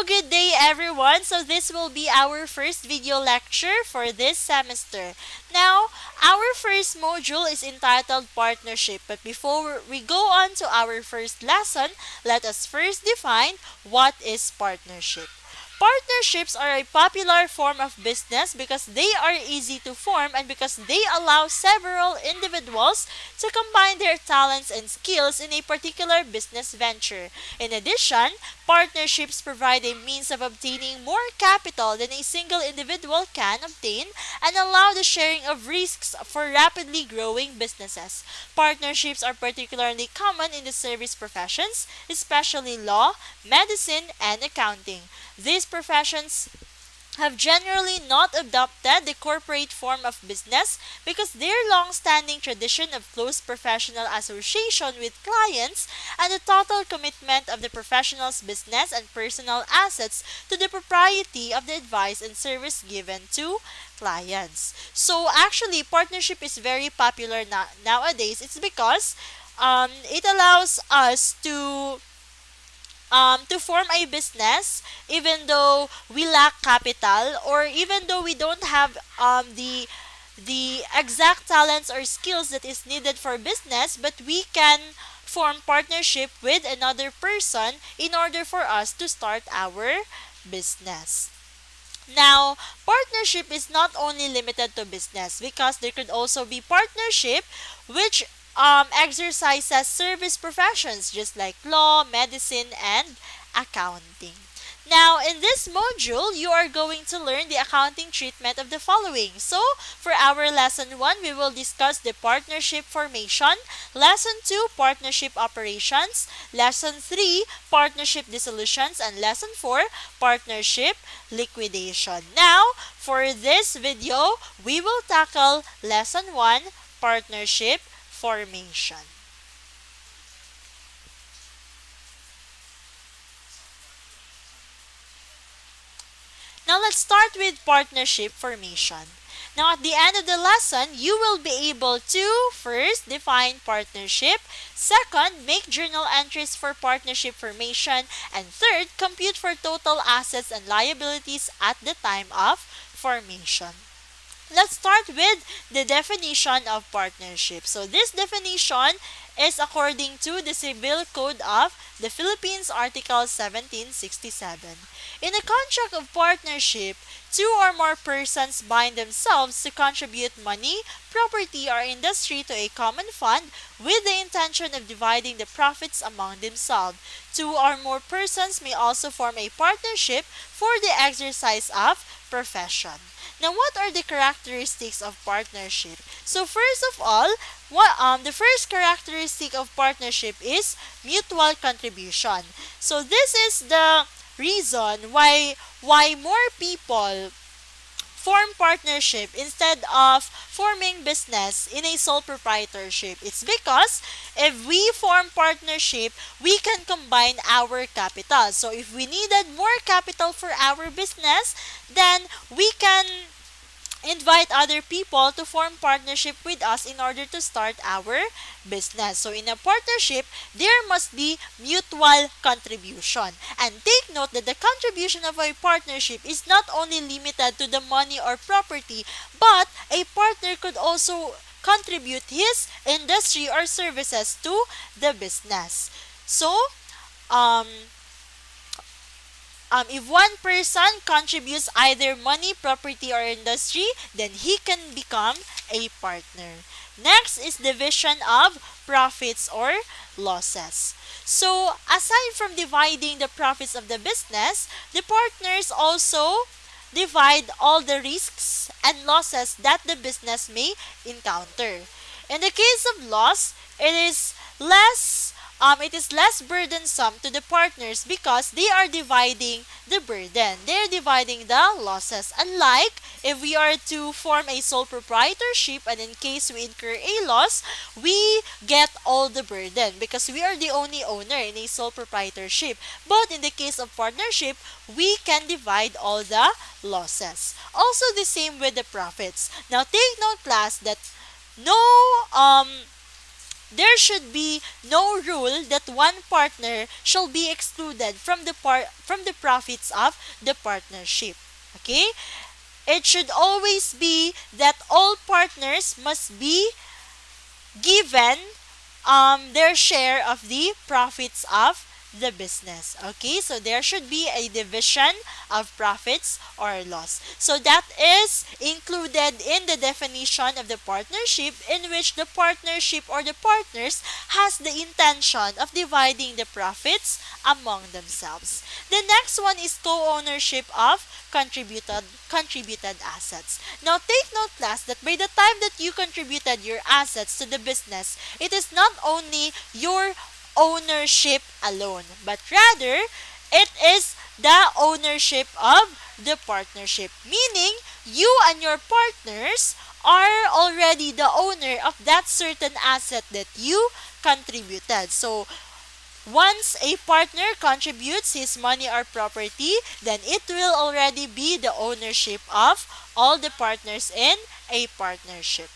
good day everyone. So this will be our first video lecture for this semester. Now, our first module is entitled Partnership. But before we go on to our first lesson, let us first define what is partnership. Partnerships are a popular form of business because they are easy to form and because they allow several individuals to combine their talents and skills in a particular business venture. In addition, partnerships provide a means of obtaining more capital than a single individual can obtain and allow the sharing of risks for rapidly growing businesses. Partnerships are particularly common in the service professions, especially law, medicine, and accounting. These professions have generally not adopted the corporate form of business because their long-standing tradition of close professional association with clients and the total commitment of the professional's business and personal assets to the propriety of the advice and service given to clients. So actually, partnership is very popular nowadays. It's because it allows us to form a business even though we lack capital or even though we don't have the exact talents or skills that is needed for business, but we can form partnership with another person in order for us to start our business. Now, partnership is not only limited to business because there could also be partnership which exercises service professions just like law, medicine, and accounting. Now, in this module, you are going to learn the accounting treatment of the following. So, for our lesson 1, we will discuss the partnership formation, lesson 2, partnership operations, lesson 3, partnership dissolutions, and lesson 4, partnership liquidation. Now, for this video, we will tackle lesson 1, partnership formation. Now let's start with partnership formation. Now at the end of the lesson, you will be able to first define partnership, second, make journal entries for partnership formation, and third, compute for total assets and liabilities at the time of formation. Let's start with the definition of partnership. So this definition is according to the Civil Code of the Philippines, Article 1767. In a contract of partnership, two or more persons bind themselves to contribute money, property, or industry to a common fund with the intention of dividing the profits among themselves. Two or more persons may also form a partnership for the exercise of profession. Now, what are the characteristics of partnership? So, first of all, the first characteristic of partnership is mutual contribution. So, this is the reason why more people form partnership instead of forming business in a sole proprietorship. It's because if we form partnership, we can combine our capital. So if we needed more capital for our business, then we can invite other people to form partnership with us in order to start our business. So in a partnership, there must be mutual contribution. And take note that the contribution of a partnership is not only limited to the money or property, but a partner could also contribute his industry or services to the business. So, if one person contributes either money, property, or industry, then he can become a partner. Next is division of profits or losses. So, aside from dividing the profits of the business, the partners also divide all the risks and losses that the business may encounter. In the case of loss, it is less burdensome to the partners because they are dividing the burden. They are dividing the losses. Unlike if we are to form a sole proprietorship and in case we incur a loss, we get all the burden because we are the only owner in a sole proprietorship. But in the case of partnership, we can divide all the losses. Also the same with the profits. Now take note class that no there should be no rule that one partner shall be excluded from the profits of the partnership. Okay? It should always be that all partners must be given their share of the profits of the business. Okay, so there should be a division of profits or loss. So that is included in the definition of the partnership, in which the partnership or the partners has the intention of dividing the profits among themselves. The next one is co-ownership of contributed assets. Now take note, class, that by the time that you contributed your assets to the business, it is not only your ownership alone, but rather it is the ownership of the partnership, meaning you and your partners are already the owner of that certain asset that you contributed. So once a partner contributes his money or property, then it will already be the ownership of all the partners in a partnership.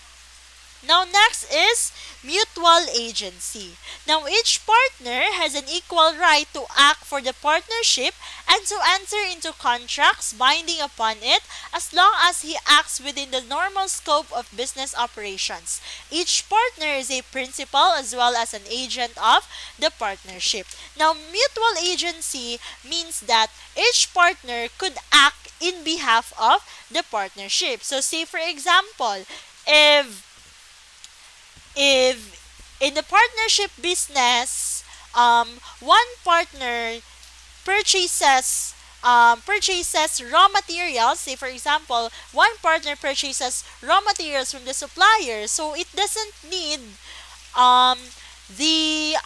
Now, next is mutual agency. Now, each partner has an equal right to act for the partnership and to enter into contracts binding upon it as long as he acts within the normal scope of business operations. Each partner is a principal as well as an agent of the partnership. Now, mutual agency means that each partner could act in behalf of the partnership. So, say for example, if in the partnership business, one partner purchases raw materials. Say for example, one partner purchases raw materials from the supplier, so it doesn't need um, the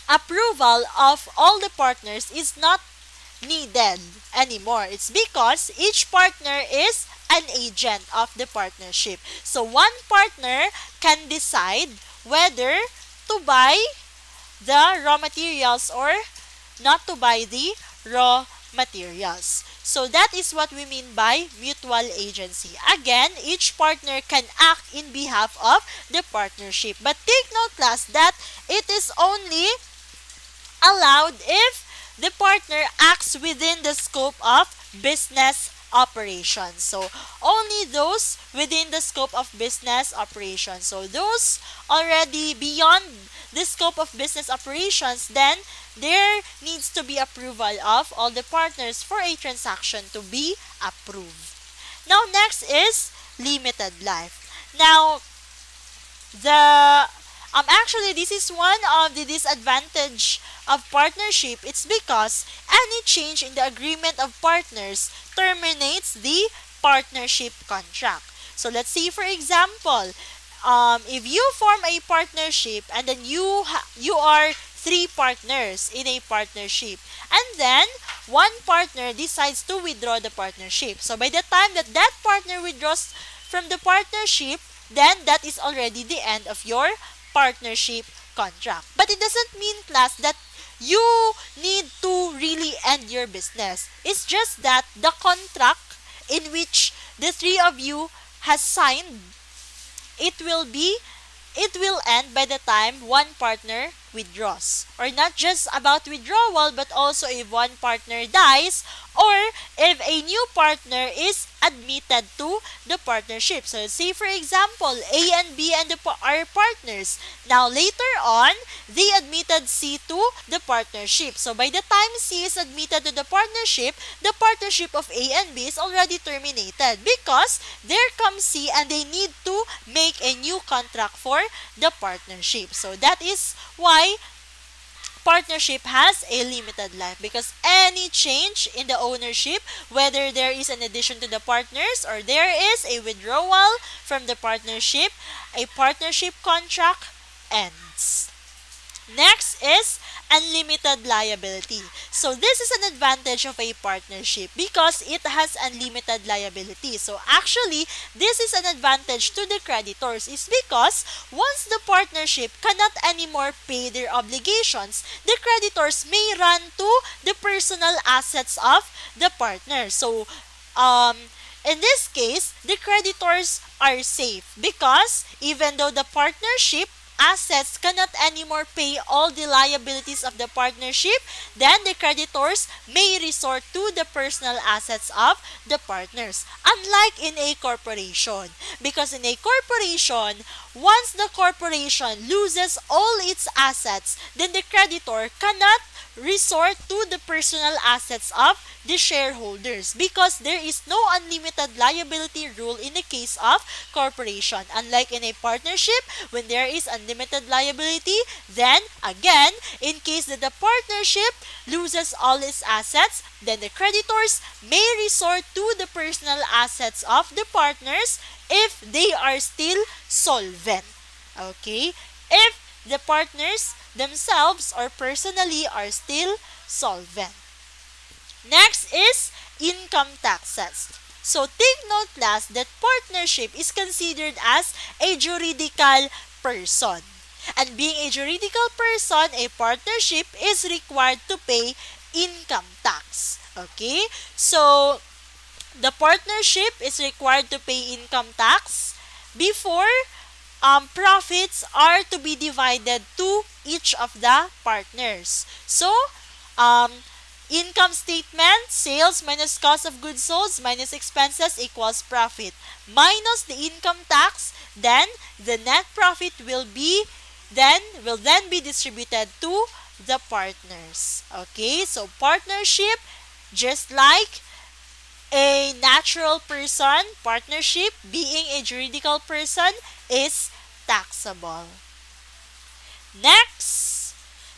approval of all the partners is not needed anymore. It's because each partner is an agent of the partnership. So one partner can decide whether to buy the raw materials or not to buy the raw materials. So that is what we mean by mutual agency. Again, each partner can act in behalf of the partnership. But take note, class, that it is only allowed if the partner acts within the scope of business operations. So only those within the scope of business operations. So those already beyond the scope of business operations, then there needs to be approval of all the partners for a transaction to be approved. Now next is limited life. Now the actually, this is one of the disadvantage of partnership. It's because any change in the agreement of partners terminates the partnership contract. So let's say for example, if you form a partnership and then you are three partners in a partnership, and then one partner decides to withdraw the partnership. So by the time that that partner withdraws from the partnership, then that is already the end of your partnership contract. But it doesn't mean, class, that you need to really end your business. It's just that the contract in which the three of you has signed, it will end by the time one partner withdraws. Or not just about withdrawal, but also if one partner dies or if a new partner is admitted to the partnership. So say for example, A and B are partners. Now later on, they admitted C to the partnership. So by the time C is admitted to the partnership of A and B is already terminated because there comes C and they need to make a new contract for the partnership. So that is why partnership has a limited life, because any change in the ownership, whether there is an addition to the partners or there is a withdrawal from the partnership, a partnership contract ends. Next is unlimited liability. So this is an advantage of a partnership because it has unlimited liability. So actually, this is an advantage to the creditors is because once the partnership cannot anymore pay their obligations, the creditors may run to the personal assets of the partner. So in this case, the creditors are safe because even though the partnership assets cannot anymore pay all the liabilities of the partnership, then the creditors may resort to the personal assets of the partners. Unlike in a corporation. Because in a corporation, once the corporation loses all its assets, then the creditor cannot resort to the personal assets of the shareholders because there is no unlimited liability rule in the case of corporation. Unlike in a partnership, when there is unlimited liability, then again, in case that the partnership loses all its assets, then the creditors may resort to the personal assets of the partners if they are still solvent. Okay? If the partners themselves or personally are still solvent. Next is income taxes. So take note class that partnership is considered as a juridical person. And being a juridical person, a partnership is required to pay income tax. Okay? So the partnership is required to pay income tax before profits are to be divided to each of the partners. So, um, income statement, sales minus cost of goods sold minus expenses equals profit. Minus the income tax, then the net profit will then be distributed to the partners. Okay, so partnership, just like a natural person, partnership, being a juridical person, is taxable. Next,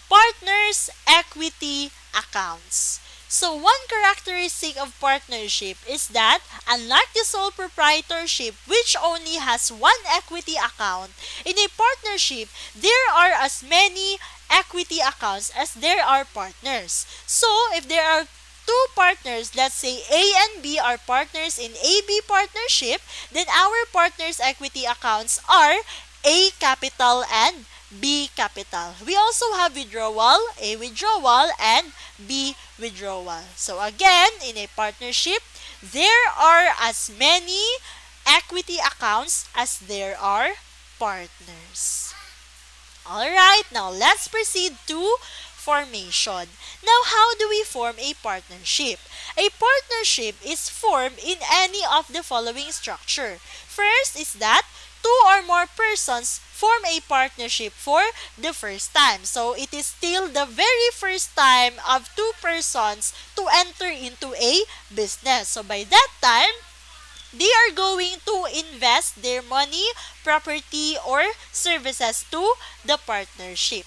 partners' equity accounts. So one characteristic of partnership is that unlike the sole proprietorship which only has one equity account, in a partnership, there are as many equity accounts as there are partners. So if there are two partners, let's say A and B are partners in AB partnership, then our partners' equity accounts are A capital and B capital. We also have withdrawal, A withdrawal, and B withdrawal. So again, in a partnership, there are as many equity accounts as there are partners. Alright, now let's proceed to formation. Now, how do we form a partnership? A partnership is formed in any of the following structure. First is that two or more persons form a partnership for the first time. So, it is still the very first time of two persons to enter into a business. So, by that time, they are going to invest their money, property, or services to the partnership.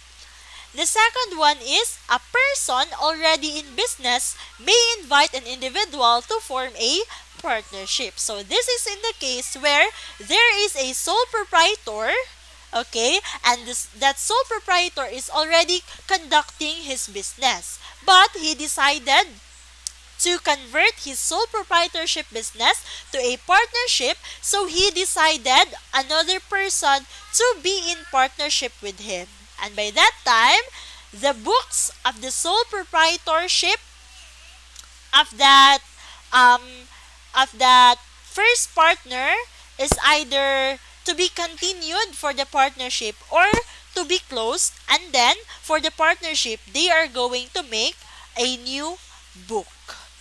The second one is a person already in business may invite an individual to form a partnership. So this is in the case where there is a sole proprietor, okay, and that sole proprietor is already conducting his business, but he decided to convert his sole proprietorship business to a partnership, so he decided another person to be in partnership with him. And by that time, the books of the sole proprietorship of that first partner is either to be continued for the partnership or to be closed, and then for the partnership they are going to make a new book.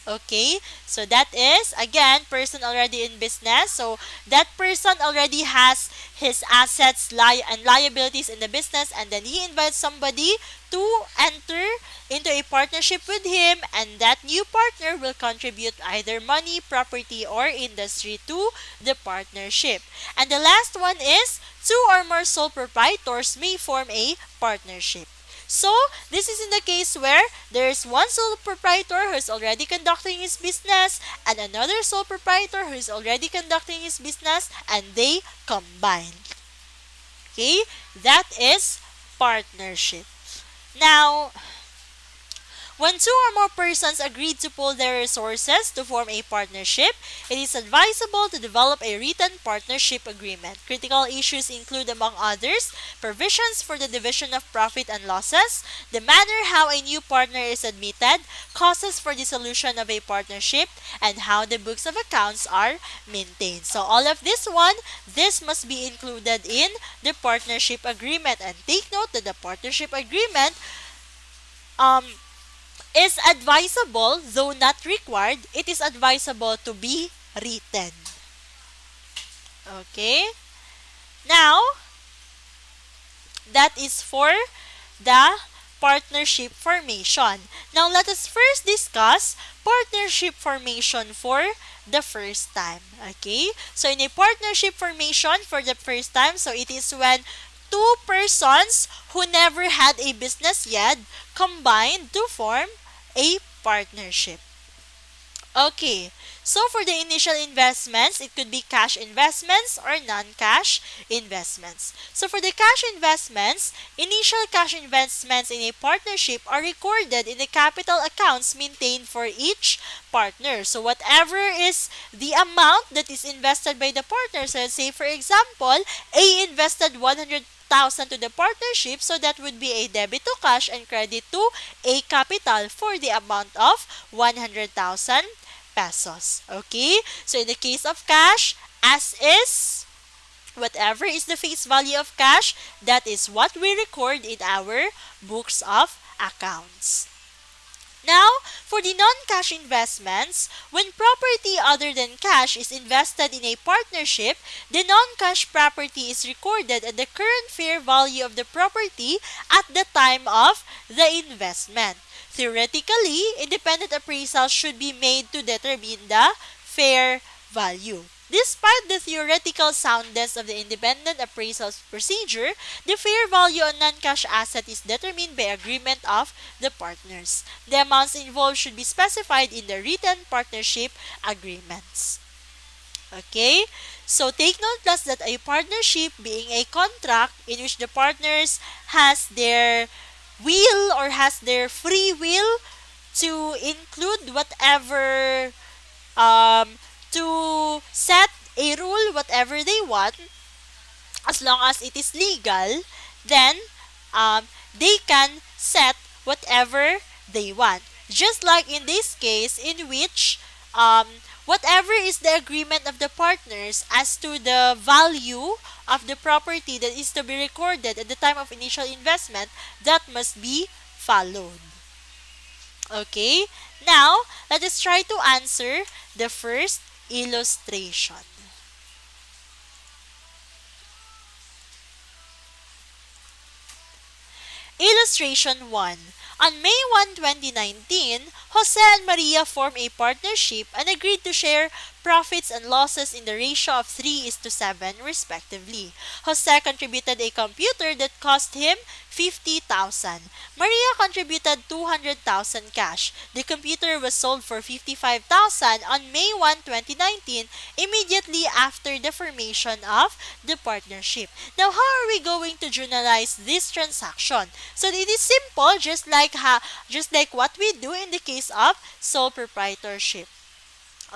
Okay, so that is again person already in business. So that person already has his assets and liabilities in the business, and then he invites somebody to enter into a partnership with him, and that new partner will contribute either money, property, or industry to the partnership. And the last one is two or more sole proprietors may form a partnership. So, this is in the case where there is one sole proprietor who is already conducting his business and another sole proprietor who is already conducting his business, and they combine. Okay? That is partnership. Now, When two or more persons agreed to pool their resources to form a partnership, it is advisable to develop a written partnership agreement. Critical issues include, among others, provisions for the division of profit and losses, the manner how a new partner is admitted, causes for dissolution of a partnership, and how the books of accounts are maintained. So all of this must be included in the partnership agreement. And take note that the partnership agreement um, is advisable, though not required. It is advisable to be written. Okay? Now, that is for the partnership formation. Now, let us first discuss partnership formation for the first time. Okay? So, in a partnership formation for the first time, so it is when two persons who never had a business yet combined to form a partnership. Okay, so for the initial investments, it could be cash investments or non-cash investments. So for the cash investments, initial cash investments in a partnership are recorded in the capital accounts maintained for each partner. So whatever is the amount that is invested by the partners, let's say for example, A invested 100,000 to the partnership, so that would be a debit to cash and credit to A capital for the amount of 100,000 pesos. Okay? So in the case of cash, as is, whatever is the face value of cash, that is what we record in our books of accounts. Now, for the non-cash investments, when property other than cash is invested in a partnership, the non-cash property is recorded at the current fair value of the property at the time of the investment. Theoretically, independent appraisal should be made to determine the fair value. Despite the theoretical soundness of the independent appraisal procedure, the fair value on non-cash asset is determined by agreement of the partners. The amounts involved should be specified in the written partnership agreements. Okay? So take note plus that a partnership being a contract in which the partners has their will or has their free will to include whatever to set a rule whatever they want, as long as it is legal, then they can set whatever they want. Just like in this case, in which whatever is the agreement of the partners as to the value of the property that is to be recorded at the time of initial investment, that must be followed. Okay? Now, let us try to answer the first illustration. Illustration 1. On May 1, 2019, Jose and Maria formed a partnership and agreed to share profits and losses in the ratio of 3:7 respectively. Jose contributed a computer that cost him 50,000. Maria contributed 200,000 cash. The computer was sold for 55,000 on May 1, 2019, immediately after the formation of the partnership. Now, how are we going to journalize this transaction? So it is simple, just like what we do in the case of sole proprietorship.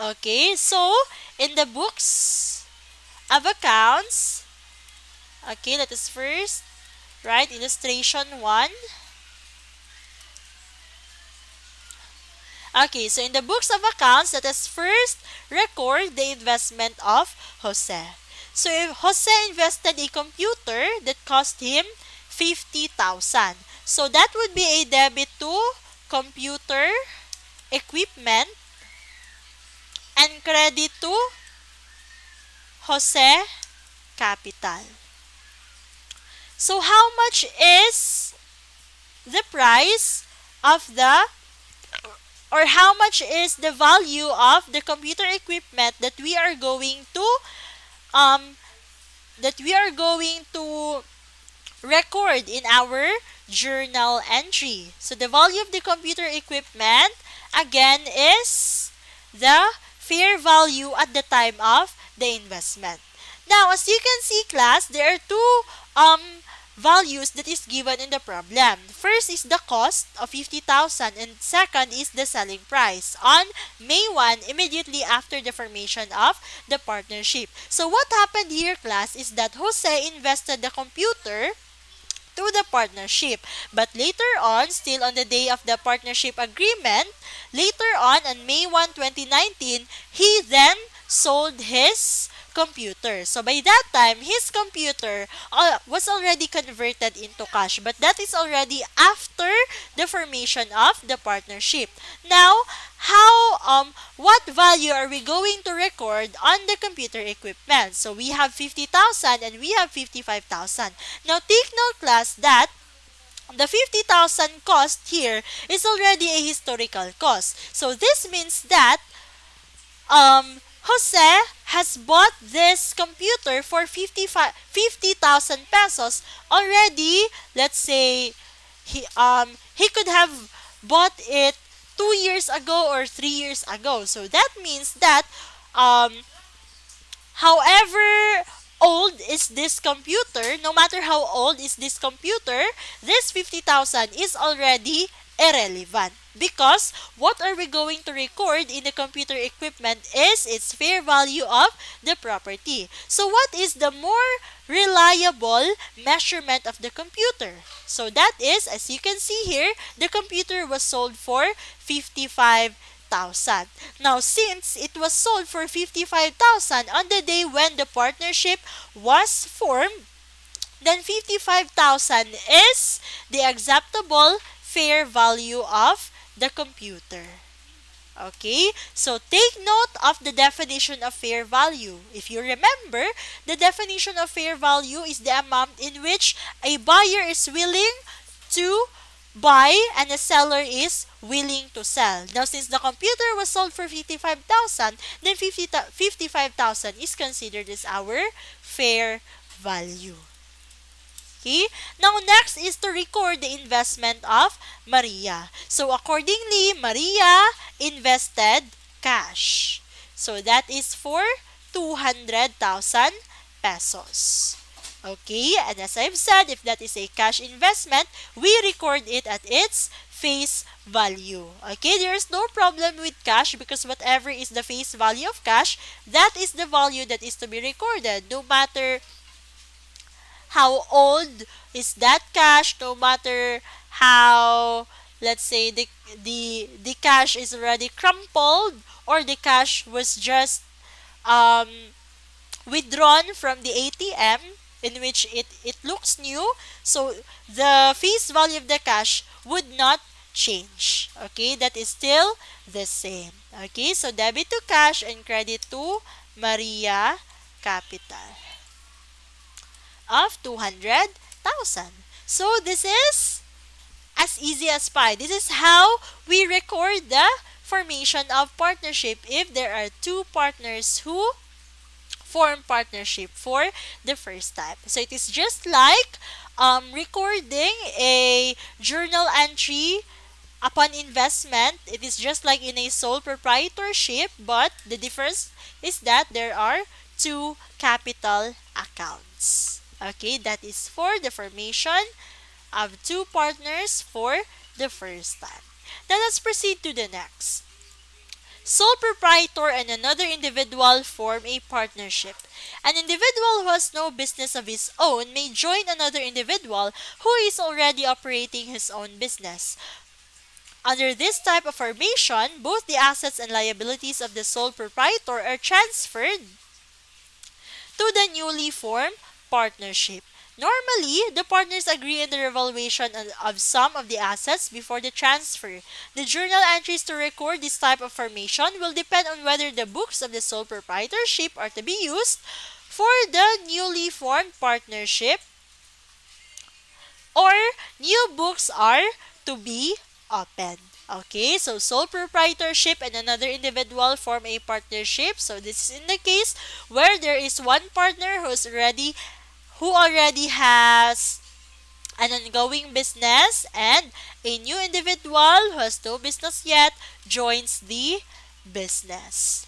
Okay, so in the books of accounts, okay, let us first write illustration 1. Okay, so in the books of accounts, let us first record the investment of Jose. So if Jose invested a computer that cost him 50,000. So that would be a debit to computer equipment and credit to Jose capital. So how much is the price of the, or how much is the value of the computer equipment that we are going to record in our journal entry? So the value of the computer equipment again is the fair value at the time of the investment. Now, as you can see, class, there are two values that is given in the problem. First is the cost of 50,000 and second is the selling price on May 1 immediately after the formation of the partnership. So what happened here, class, is that Jose invested the computer to the partnership. But later on, still on the day of the partnership agreement, later on May 1, 2019, he then sold his computer. So by that time, his computer was already converted into cash. But that is already after the formation of the partnership. Now, what value are we going to record on the computer equipment? So we have 50,000 and we have 55,000. Now take note, class, that the 50,000 cost here is already a historical cost. So this means that Jose has bought this computer for 50,000 pesos already. Let's say he could have bought it 2 years ago or 3 years ago. So that means that um, however old is this computer, no matter how old is this computer, this 50,000 is already irrelevant. Because what are we going to record in the computer equipment is its fair value of the property. So what is the more reliable measurement of the computer? So that is, as you can see here, the computer was sold for 55,000. Now, since it was sold for 55,000 on the day when the partnership was formed, then 55,000 is the acceptable fair value of the computer. Okay, so take note of the definition of fair value. If you remember, the definition of fair value is the amount in which a buyer is willing to buy and a seller is willing to sell. Now, since the computer was sold for 55,000, then 55,000 is considered as our fair value. Okay? Now, next is to record the investment of Maria. So, accordingly, Maria invested cash. So, that is for 200,000 pesos. Okay? And as I've said, if that is a cash investment, we record it at its face value. Okay? There's no problem with cash because whatever is the face value of cash, that is the value that is to be recorded. No matter how old is that cash, no matter how, let's say, the cash is already crumpled or the cash was just withdrawn from the ATM in which it looks new, so the face value of the cash would not change. Okay, that is still the same. Okay, so debit to cash and credit to Maria Capital of 200,000. So this is as easy as pie. This is how we record the formation of partnership if there are two partners who form partnership for the first time. So it is just like recording a journal entry upon investment. It is just like in a sole proprietorship, but the difference is that there are two capital accounts. Okay, that is for the formation of two partners for the first time. Now let's proceed to the next. Sole proprietor and another individual form a partnership. An individual who has no business of his own may join another individual who is already operating his own business. Under this type of formation, both the assets and liabilities of the sole proprietor are transferred to the newly formed partnership. Normally, the partners agree on the revaluation of some of the assets before the transfer. The journal entries to record this type of formation will depend on whether the books of the sole proprietorship are to be used for the newly formed partnership or new books are to be opened. Okay, so sole proprietorship and another individual form a partnership. So this is in the case where there is one partner who already has an ongoing business and a new individual who has no business yet joins the business.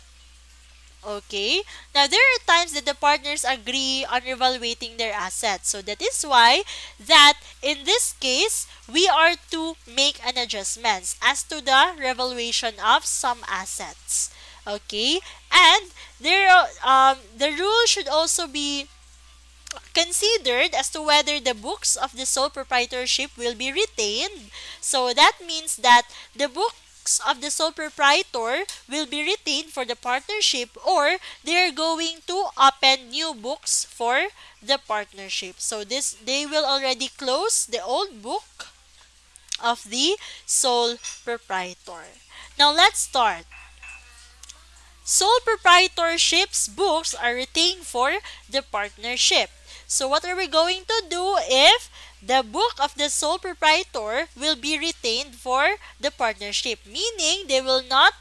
Okay? Now, there are times that the partners agree on revaluating their assets. So, that is why that in this case, we are to make an adjustment as to the revaluation of some assets. Okay? And the rule should also be considered as to whether the books of the sole proprietorship will be retained. So that means that the books of the sole proprietor will be retained for the partnership, or they're going to open new books for the partnership. So this they will already close the old book of the sole proprietor. Now let's start. Sole proprietorships books are retained for the partnership. So what are we going to do if the book of the sole proprietor will be retained for the partnership? Meaning they will not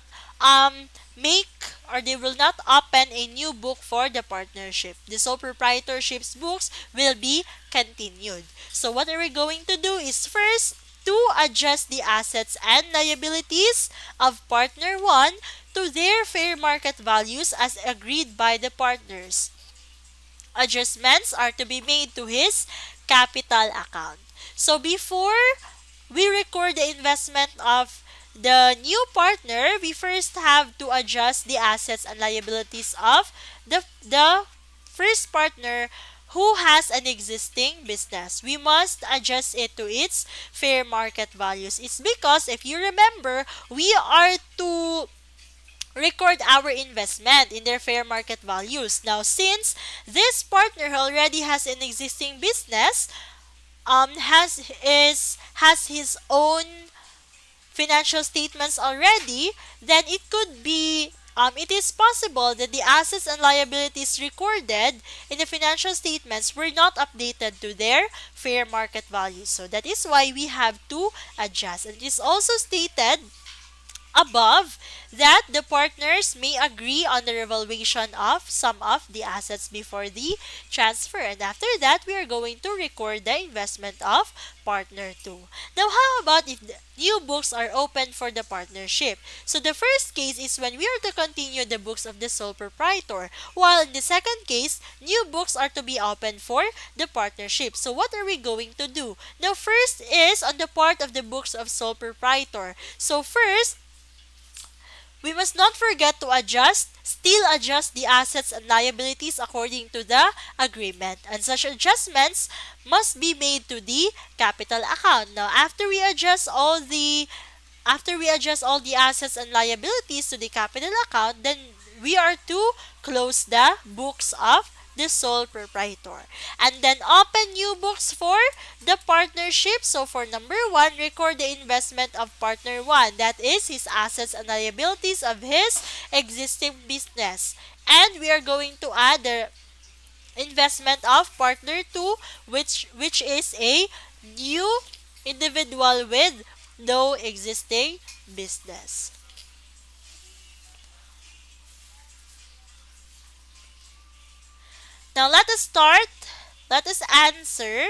make, or they will not open a new book for the partnership. The sole proprietorships books will be continued. So what are we going to do is first to adjust the assets and liabilities of partner 1 to their fair market values as agreed by the partners. Adjustments are to be made to his capital account. So before we record the investment of the new partner, we first have to adjust the assets and liabilities of the first partner who has an existing business. We must adjust it to its fair market values. It's because if you remember, we are to record our investment in their fair market values. Now, since this partner already has an existing business, has his own financial statements already, then it is possible that the assets and liabilities recorded in the financial statements were not updated to their fair market value. So that is why we have to adjust. And it is also stated above that the partners may agree on the revaluation of some of the assets before the transfer, and after that we are going to record the investment of partner 2. Now, how about if the new books are open for the partnership? So the first case is when we are to continue the books of the sole proprietor, while in the second case, new books are to be open for the partnership. So what are we going to do? Now, first is on the part of the books of sole proprietor. So first, we must not forget to still adjust the assets and liabilities according to the agreement. And such adjustments must be made to the capital account. Now, after we adjust all the assets and liabilities to the capital account, then we are to close the books of the sole proprietor. And then open new books for the partnership. So for number 1, record the investment of partner 1. That is his assets and liabilities of his existing business. And we are going to add the investment of partner 2, which is a new individual with no existing business. Now let us start. Let us answer.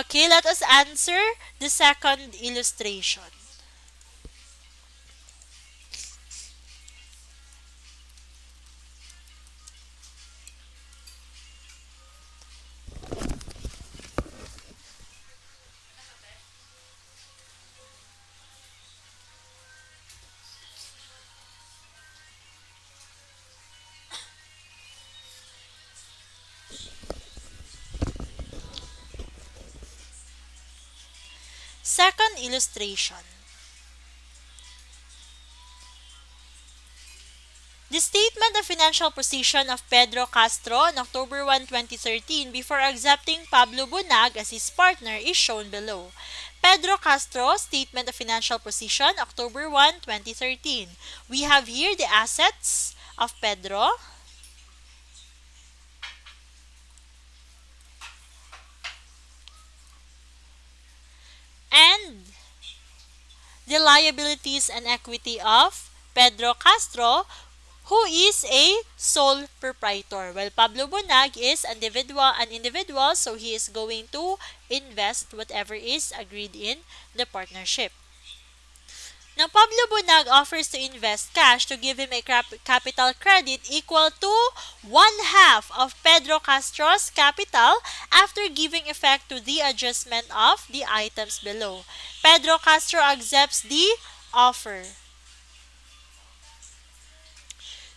Okay, let us answer the second illustration. Second illustration. The statement of financial position of Pedro Castro on October 1, 2013 before accepting Pablo Bunag as his partner is shown below. Pedro Castro, statement of financial position, October 1, 2013. We have here the assets of Pedro and the liabilities and equity of Pedro Castro, who is a sole proprietor. Well, Pablo Bonag is an individual, so he is going to invest whatever is agreed in the partnership. Now, Pablo Bonag offers to invest cash to give him a capital credit equal to one half of Pedro Castro's capital after giving effect to the adjustment of the items below. Pedro Castro accepts the offer.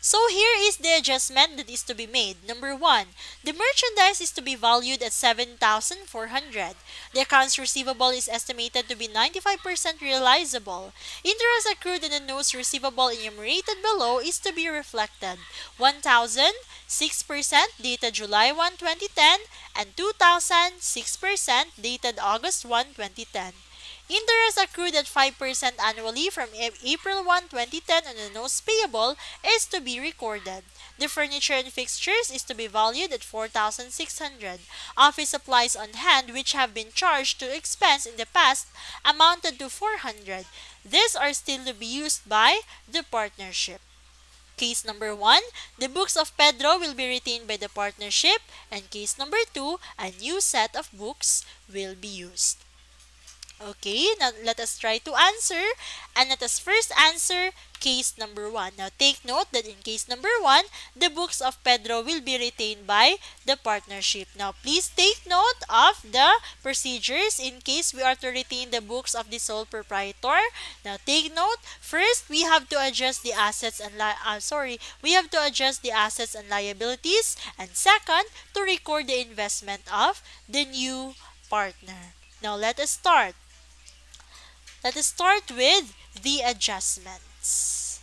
So here is the adjustment that is to be made. Number 1, the merchandise is to be valued at 7,400. The accounts receivable is estimated to be 95% realizable. Interest accrued in the notes receivable enumerated below is to be reflected. 1,000, 6% dated July 1, 2010 and 2,000, 6% dated August 1, 2010. Interest accrued at 5% annually from April 1, 2010 on the notes payable is to be recorded. The furniture and fixtures is to be valued at 4,600. Office supplies on hand which have been charged to expense in the past amounted to 400. These are still to be used by the partnership. Case number 1, the books of Pedro will be retained by the partnership, and case number 2, a new set of books will be used. Okay, now let us try to answer, and let us first answer case number 1. Now take note that in case number 1, the books of Pedro will be retained by the partnership. Now please take note of the procedures in case we are to retain the books of the sole proprietor. Now take note, first we have to adjust the assets and liabilities, and second, to record the investment of the new partner. Now let us start. Let us start with the adjustments.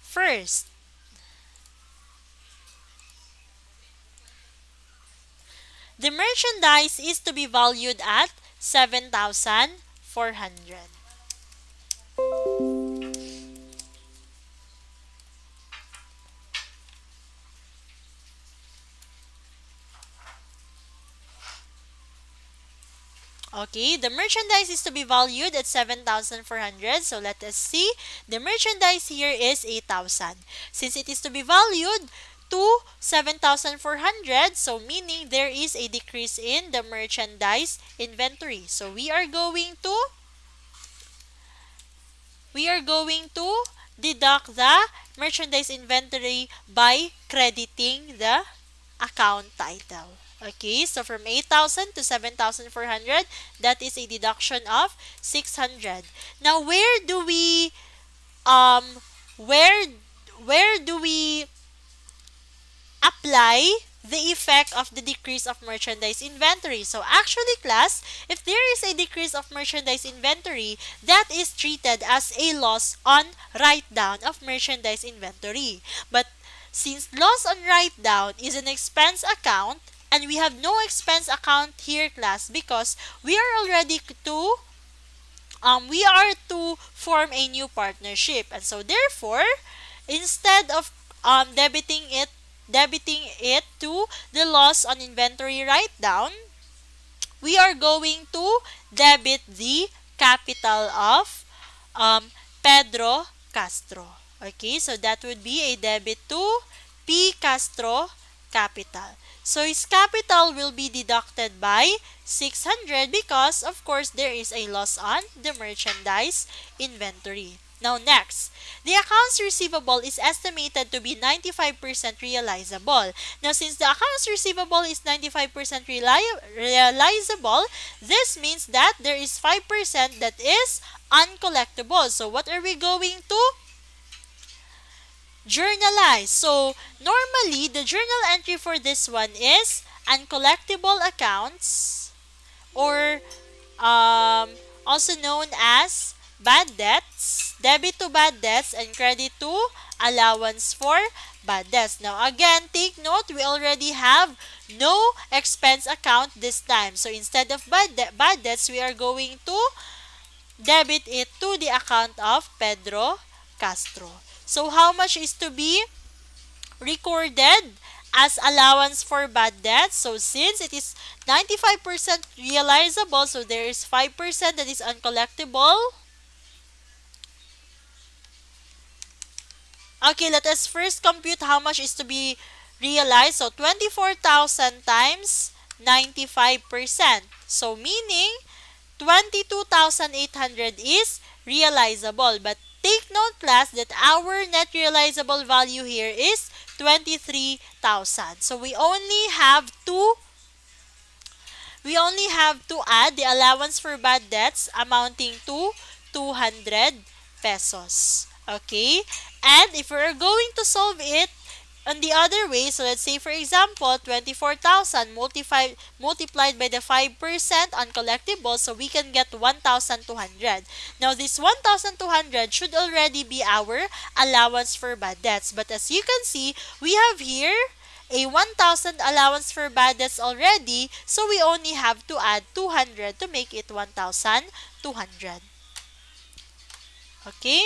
First, the merchandise is to be valued at 7,400. Okay, the merchandise is to be valued at 7,400. So let us see. The merchandise here is 8,000. Since it is to be valued to 7,400, so meaning there is a decrease in the merchandise inventory. So we are going to deduct the merchandise inventory by crediting the account title. Okay, so from 8,000 to 7,400, that is a deduction of 600. Now, where do we apply the effect of the decrease of merchandise inventory? So actually, class, if there is a decrease of merchandise inventory, that is treated as a loss on write-down of merchandise inventory. But since loss on write-down is an expense account, and we have no expense account here, class, because we are already to form a new partnership, and so therefore, instead of debiting it to the loss on inventory write-down, we are going to debit the capital of Pedro Castro. Okay, so that would be a debit to P. Castro capital. So his capital will be deducted by 600 because, of course, there is a loss on the merchandise inventory. Now next, the accounts receivable is estimated to be 95% realizable. Now since the accounts receivable is 95% realizable, this means that there is 5% that is uncollectible. So what are we going to journalize? So normally, the journal entry for this one is uncollectible accounts, or also known as bad debts, debit to bad debts, and credit to allowance for bad debts. Now again, take note, we already have no expense account this time. So instead of bad debts, we are going to debit it to the account of Pedro Castro. So how much is to be recorded as allowance for bad debts. So since it is 95% realizable, so there is 5% that is uncollectible. Okay, let us first compute how much is to be realized. So 24,000 times 95%. So meaning 22,800 is realizable. But take note, class, that our net realizable value here is 23,000. So we only have to add the allowance for bad debts amounting to 200 pesos. Okay? And if we're going to solve it on the other way, so let's say for example, 24,000 multiplied by the 5% uncollectible, so we can get 1,200. Now this 1,200 should already be our allowance for bad debts. But as you can see, we have here a 1,000 allowance for bad debts already, so we only have to add 200 to make it 1,200. Okay?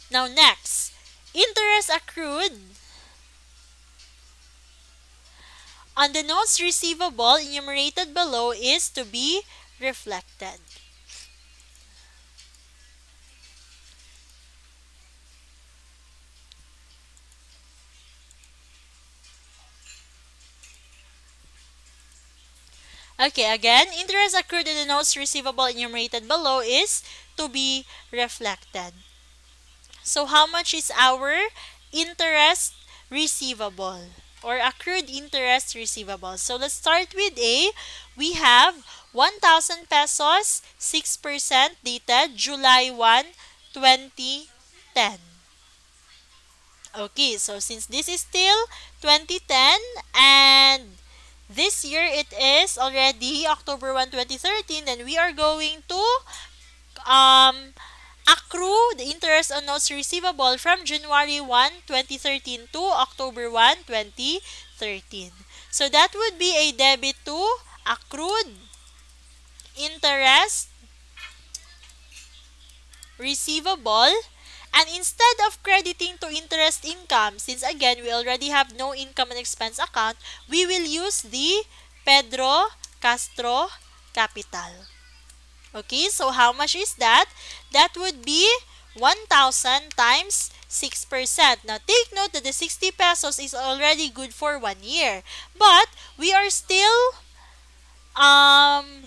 Now next, interest accrued on the notes receivable enumerated below is to be reflected. Okay, again, interest accrued on the notes receivable enumerated below is to be reflected. So how much is our interest receivable or accrued interest receivable? So let's start with A. We have 1,000 pesos, 6% dated July 1, 2010. Okay, so since this is still 2010 and this year it is already October 1, 2013, then we are going to um, accrue the interest on notes receivable from January 1, 2013 to October 1, 2013. So that would be a debit to accrued interest receivable. And instead of crediting to interest income, since again we already have no income and expense account, we will use the Pedro Castro capital. Okay, so how much is that? That would be 1,000 times 6%. Now, take note that the 60 pesos is already good for 1 year. But, um,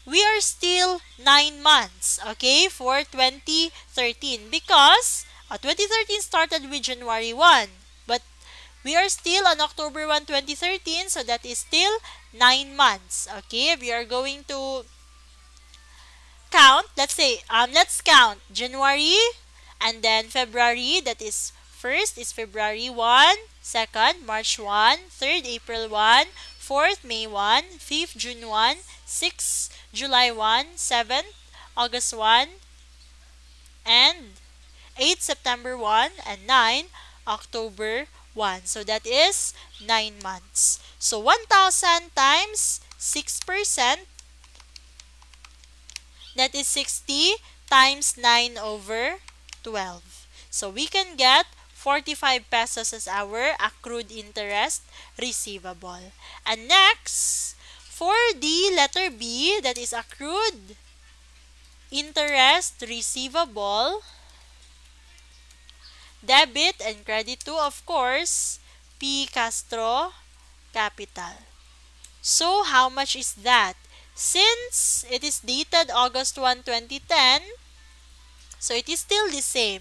we are still 9 months, okay, for 2013. Because, 2013 started with January 1. But, we are still on October 1, 2013. So, that is still 9 months. Okay, we are going to count, let's count January and then February, that is first is February 1, second March 1, third April 1, fourth May 1, fifth June 1, sixth July 1, seventh August 1, and 8th September 1, and 9 October 1. So that is 9 months. So 1,000 times 6%, that is 60 times 9 over 12. So we can get 45 pesos as our accrued interest receivable. And next, for the letter B, that is accrued interest receivable, debit and credit to, of course, P. Castro capital. So how much is that? Since it is dated August 1, 2010, so it is still the same.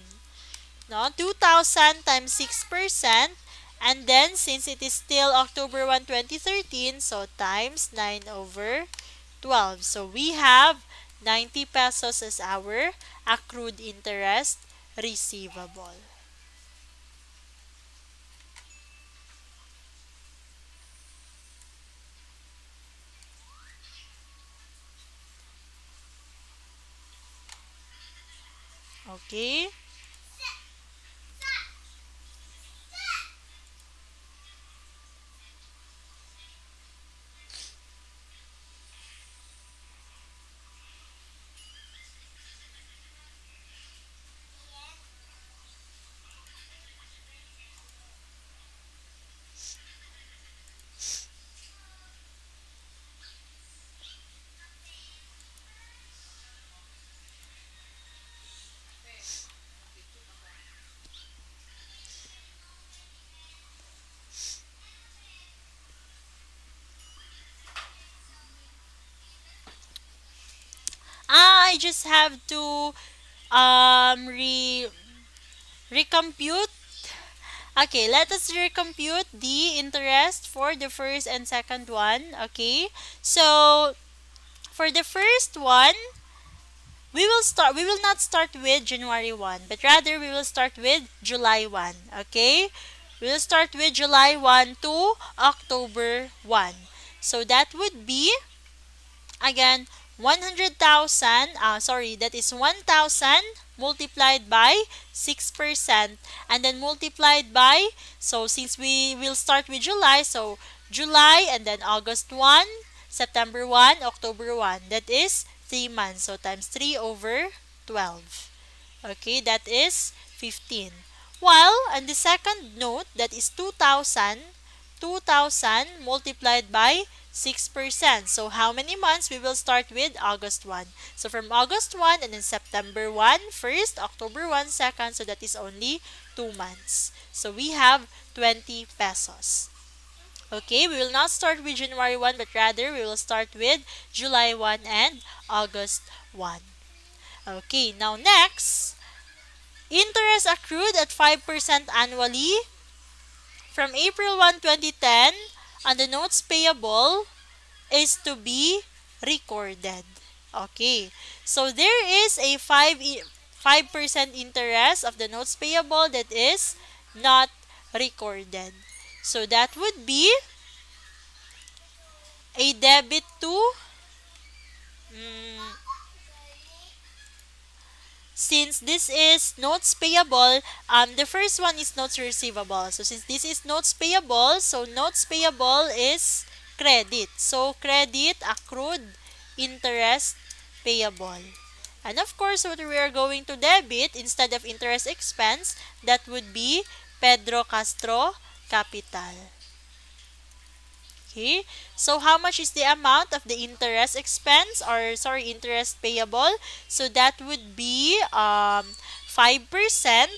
No? 2,000 times 6%. And then, since it is still October 1, 2013, so times 9 over 12. So, we have 90 pesos as our accrued interest receivable. Okay? just have to um re recompute. Okay, let us recompute the interest for the first and second one. Okay, so for the first one, we will not start with January 1, but rather we will start with July 1. Okay, we will start with July 1 to October 1. So that would be, again, 100,000, sorry, that is 1,000 multiplied by 6%, and then multiplied by, so since we will start with July, so July and then August 1, September 1, October 1, that is 3 months. So times 3 over 12. Okay, that is 15. While on the second note, that is 2,000 multiplied by 6%. So how many months? We will start with August 1. So from August 1 and then September 1, first, October 1, second. So that is only 2 months. So we have 20 pesos. Okay, we will not start with January 1, but rather we will start with July 1 and August 1. Okay, now next, interest accrued at 5% annually from April 1, 2010 on the notes payable is to be recorded. Okay, so there is a 5% interest of the notes payable that is not recorded. So that would be a debit to, mm, since this is notes payable, the first one is notes receivable. So since this is notes payable, so notes payable is credit. So credit accrued interest payable. And of course, what we are going to debit instead of interest expense, that would be Pedro Castro capital. Okay, so how much is the amount of the interest expense, or sorry, interest payable? So that would be 5%.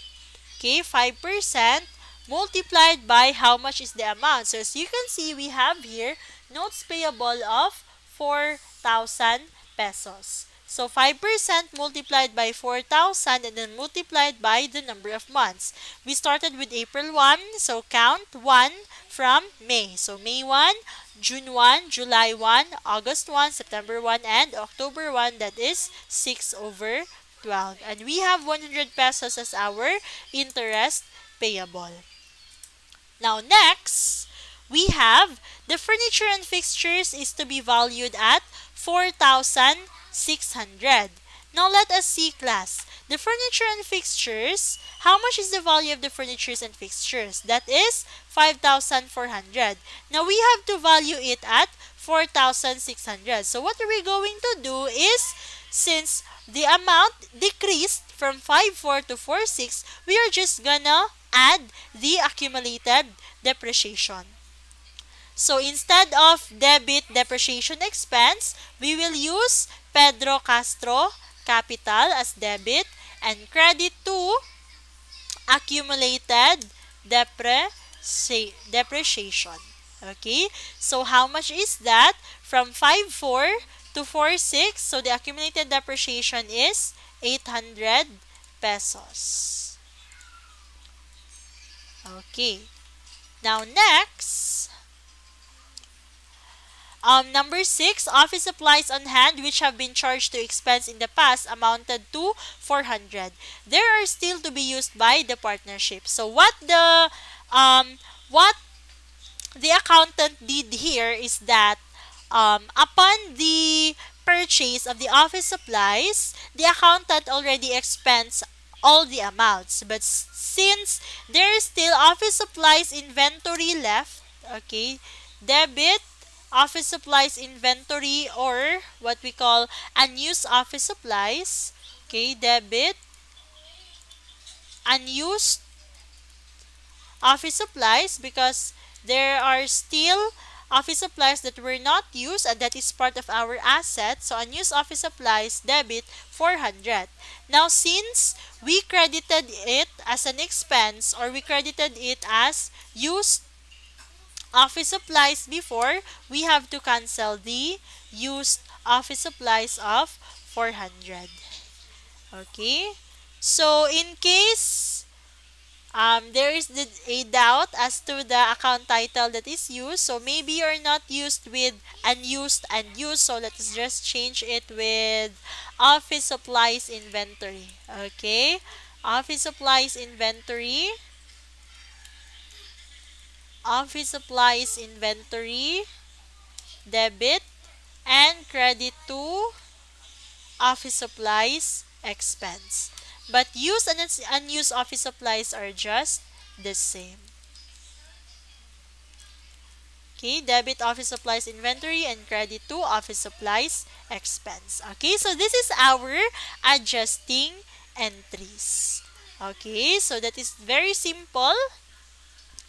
Okay, 5% multiplied by how much is the amount. So as you can see, we have here notes payable of 4,000 pesos. So 5% multiplied by 4,000 and then multiplied by the number of months. We started with April 1, so count 1 from May. So May 1, June 1, July 1, August 1, September 1, and October 1, that is 6 over 12. And we have 100 pesos as our interest payable. Now next, we have the furniture and fixtures is to be valued at 4,600. Now let us see, class. The furniture and fixtures, how much is the value of the furnitures and fixtures? That is 5,400. Now we have to value it at 4,600. So what are we going to do is, since the amount decreased from 5,4 to 4,6, we are just gonna add the accumulated depreciation. So instead of debit depreciation expense, we will use Pedro Castro capital as debit and credit to accumulated depreciation. Okay? So how much is that? From 5,4 to 4,6, so the accumulated depreciation is 800 pesos. Okay. Now next, number 6, office supplies on hand which have been charged to expense in the past amounted to 400. They are still to be used by the partnership. So what the accountant did here is that upon the purchase of the office supplies, the accountant already expends all the amounts. But since there is still office supplies inventory left, okay, debit office supplies inventory, or what we call unused office supplies, okay, debit unused office supplies, because there are still office supplies that were not used and that is part of our asset. So unused office supplies, debit 400. Now since we credited it as an expense, or we credited it as used office supplies before, we have to cancel the used office supplies of 400. Okay? So, in case there is a doubt as to the account title that is used, so maybe you're not used with unused and used, so let's just change it with office supplies inventory. Okay? Office supplies inventory, office supplies inventory, debit, and credit to office supplies expense. But used and unused office supplies are just the same. Okay, debit office supplies inventory and credit to office supplies expense. Okay, so this is our adjusting entries. Okay, so that is very simple,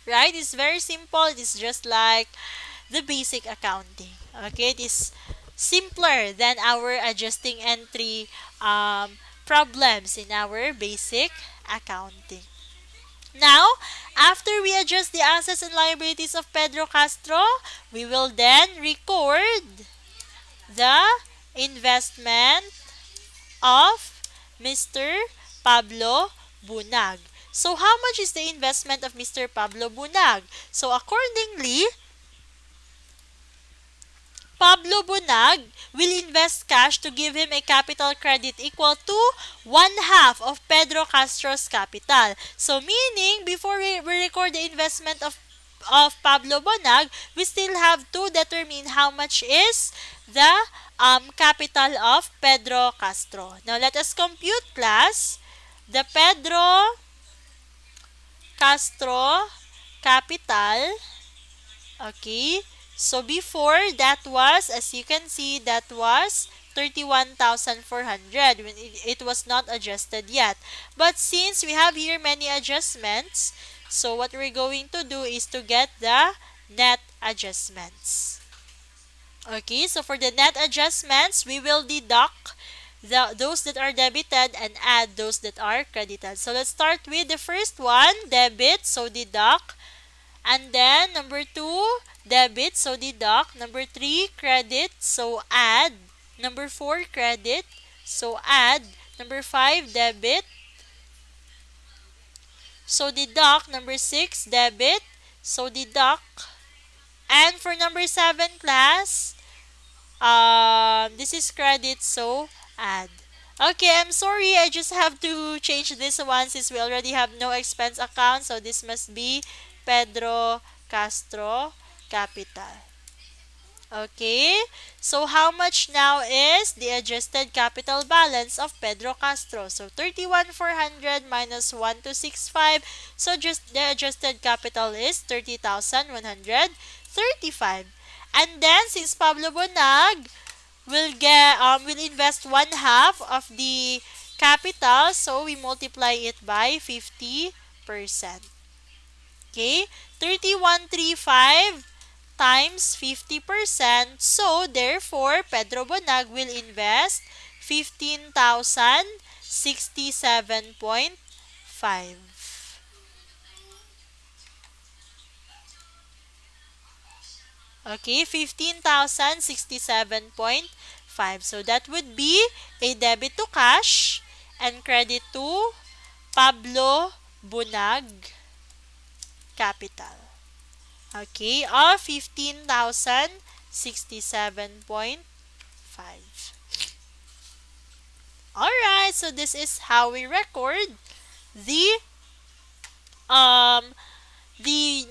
right? It's very simple. It is just like the basic accounting. Okay, it is simpler than our adjusting entry problems in our basic accounting. Now, after we adjust the assets and liabilities of Pedro Castro, we will then record the investment of Mr. Pablo Bunag. So, how much is the investment of Mr. Pablo Bunag? So, accordingly, Pablo Bunag will invest cash to give him a capital credit equal to 1/2 of Pedro Castro's capital. So meaning, before we record the investment of Pablo Bunag, we still have to determine how much is the capital of Pedro Castro. Now let us compute, class, the Pedro Castro capital. Okay. So before, that was, as you can see, that was 31,400 when it was not adjusted yet. But since we have here many adjustments, so what we're going to do is to get the net adjustments. Okay, so for the net adjustments, we will deduct those that are debited and add those that are credited. So let's start with the first one, debit, so deduct. And then, number 2, debit, so deduct. Number 3, credit, so add. Number 4, credit, so add. Number 5, debit, so deduct. Number 6, debit, so deduct. And for number 7, class, this is credit, so add. Okay, I'm sorry, I just have to change this one since we already have no expense account. So this must be Pedro Castro capital. Okay, so how much now is the adjusted capital balance of Pedro Castro? So 31,400 minus 1,265. So just the adjusted capital is 30,135. And then since Pablo Bonag will invest 1/2 of the capital, so we multiply it by 50%. Okay, 3135 times 50%. So therefore, Pedro Bonag will invest 15,067.5. Okay, 15,067.5. So that would be a debit to cash and credit to Pablo Bunag capital. Okay, of 15,067.5. Alright, so this is how we record the um the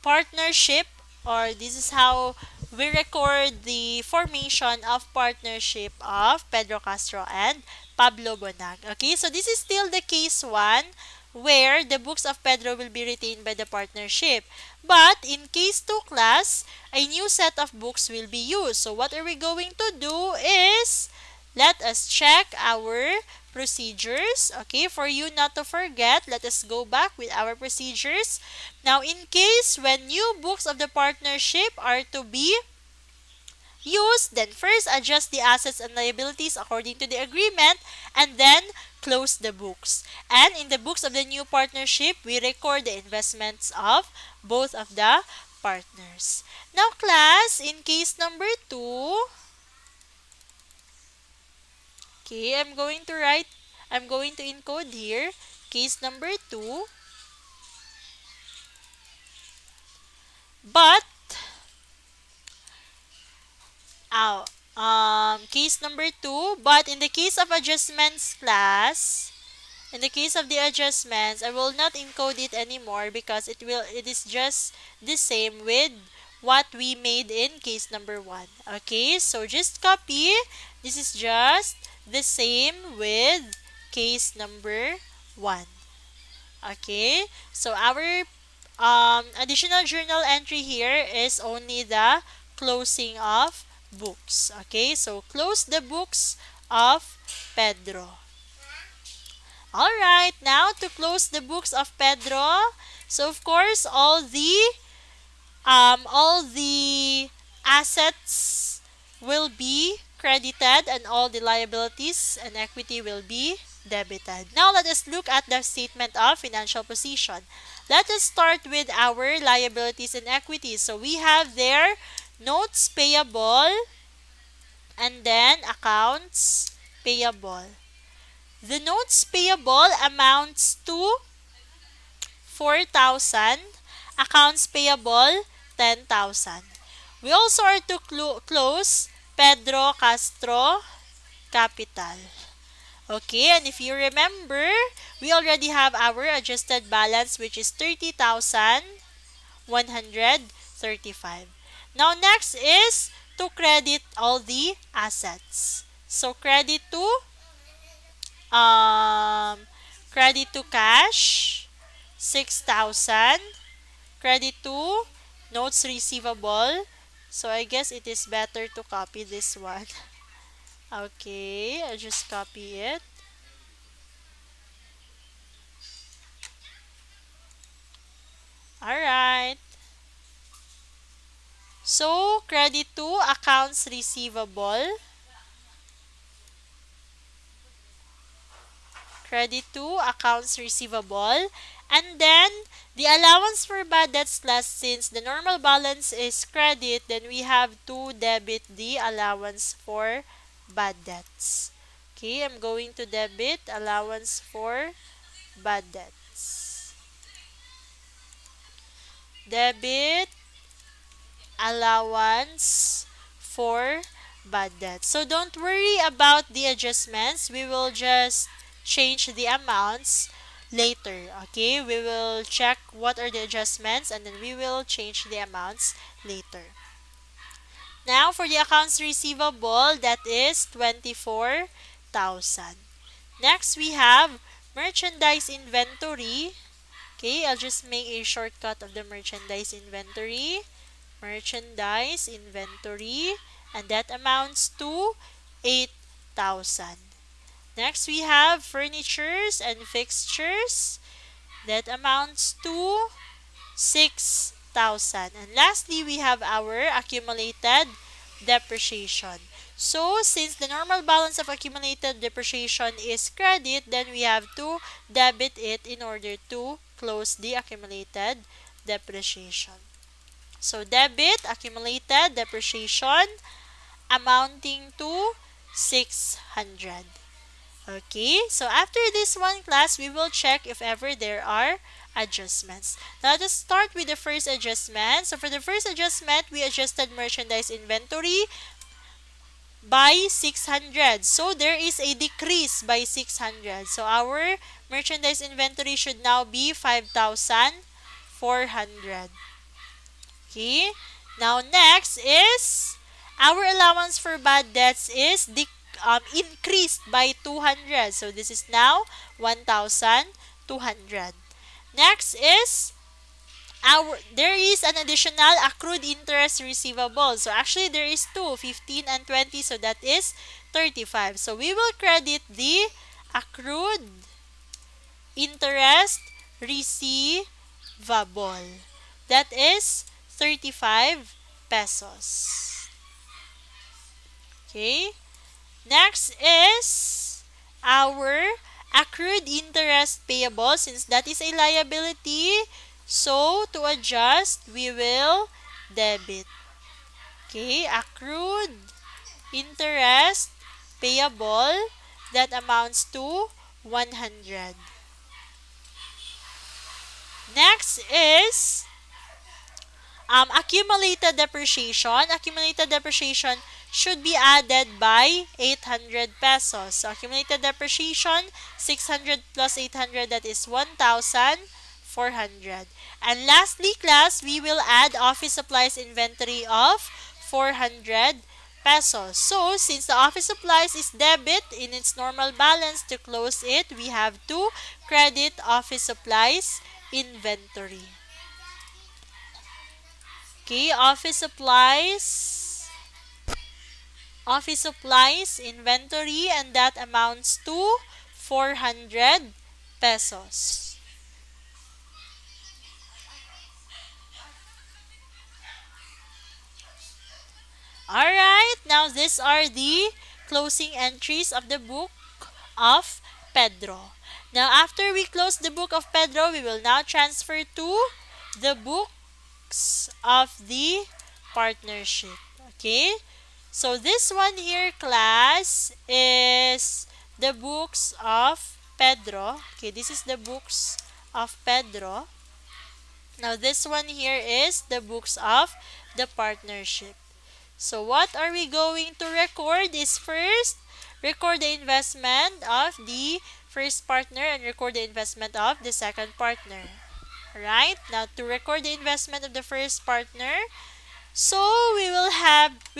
partnership, or this is how we record the formation of partnership of Pedro Castro and Pablo Bonag. Okay, so this is still the case 1 where the books of Pedro will be retained by the partnership. But in case 2, class, a new set of books will be used. So what are we going to do is, let us check our procedures. Okay, for you not to forget, let us go back with our procedures. Now, in case when new books of the partnership are to be used, then first adjust the assets and liabilities according to the agreement, and then close the books. And in the books of the new partnership, we record the investments of both of the partners. Now, class, in case number 2, Okay, I'm going to encode here case number 2, but Ow. Case number 2, but in the case of adjustments class, in the case of the adjustments, I will not encode it anymore because it is just the same with what we made in case number 1. Okay, so just copy. This is just the same with case number 1. Okay, so our additional journal entry here is only the closing of books. Okay, so close the books of Pedro. Alright, now to close the books of Pedro. So of course all the assets will be credited and all the liabilities and equity will be debited. Now let us look at the statement of financial position. Let us start with our liabilities and equities. So we have there notes payable and then accounts payable. The notes payable amounts to 4,000, accounts payable 10,000. We also are to close Pedro Castro Capital. Okay, and if you remember, we already have our adjusted balance which is 30,135. Now next is to credit all the assets. So um credit to cash 6,000, credit to notes receivable. So I guess it is better to copy this one. Okay, I just copy it. Alright. So, credit to accounts receivable. Credit to accounts receivable. And then, the allowance for bad debts class, since the normal balance is credit, then we have to debit the allowance for bad debts. Okay, I'm going to debit allowance for bad debts. Debit allowance for bad debt. So don't worry about the adjustments. We will just change the amounts later. Okay, we will check what are the adjustments and then we will change the amounts later. Now for the accounts receivable, that is 24,000. Next we have merchandise inventory. Okay, I'll just make a shortcut of the merchandise inventory. Merchandise inventory, and that amounts to 8,000. Next we have furnitures and fixtures, that amounts to 6,000. And lastly we have our accumulated depreciation. So since the normal balance of accumulated depreciation is credit, then we have to debit it in order to close the accumulated depreciation. So, debit, accumulated depreciation, amounting to 600. Okay, so after this one class, we will check if ever there are adjustments. Now, let's start with the first adjustment. So, for the first adjustment, we adjusted merchandise inventory by 600. So, there is a decrease by 600. So, our merchandise inventory should now be 5,400. Okay. Now, next is our allowance for bad debts is increased by 200. So, this is now 1,200. Next is there is an additional accrued interest receivable. So, actually, there is 15 and 20. So, that is 35. So, we will credit the accrued interest receivable. That is 35 pesos. Okay. Next is our accrued interest payable, since that is a liability. So, to adjust, we will debit. Okay. Accrued interest payable, that amounts to 100. Next is accumulated depreciation. Accumulated depreciation should be added by 800 pesos. So, accumulated depreciation, 600 plus 800, that is 1,400. And lastly, class, we will add office supplies inventory of 400 pesos. So, since the office supplies is debit in its normal balance, to close it, we have to credit office supplies inventory. Okay, office supplies inventory, and that amounts to 400 pesos. Alright, now these are the closing entries of the book of Pedro. Now, after we close the book of Pedro, we will now transfer to the books of the partnership. Okay? So, this one here, class, is the books of Pedro. Okay, this is the books of Pedro. Now, this one here is the books of the partnership. So, what are we going to record is first, record the investment of the first partner and record the investment of the second partner. Right? Now, to record the investment of the first partner, so we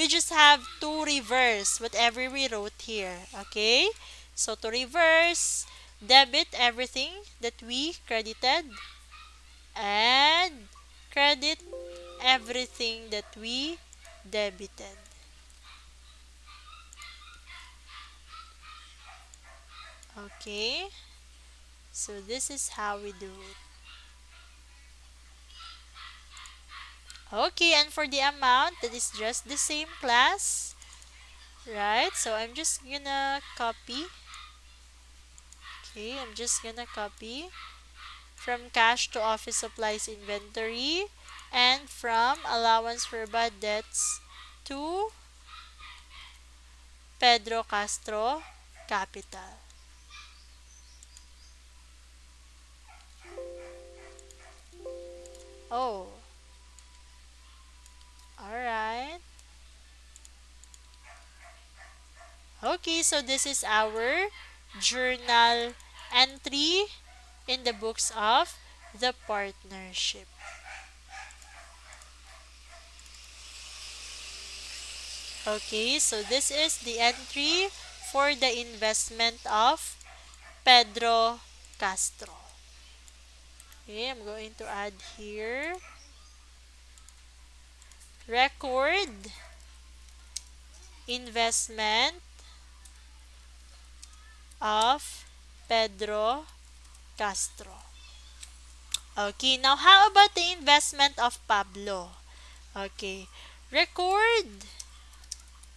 just have to reverse whatever we wrote here. Okay? So, to reverse, debit everything that we credited and credit everything that we debited. Okay, so this is how we do it. Okay, and for the amount, that is just the same, class. Right, so I'm just gonna copy. Okay, I'm just gonna copy from cash to office supplies inventory and from allowance for bad debts to Pedro Castro Capital. Oh, alright. Okay, so this is our journal entry in the books of the partnership. Okay, so this is the entry for the investment of Pedro Castro. Okay, I'm going to add here. Record investment of Pedro Castro. Okay, now how about the investment of Pablo? Okay, record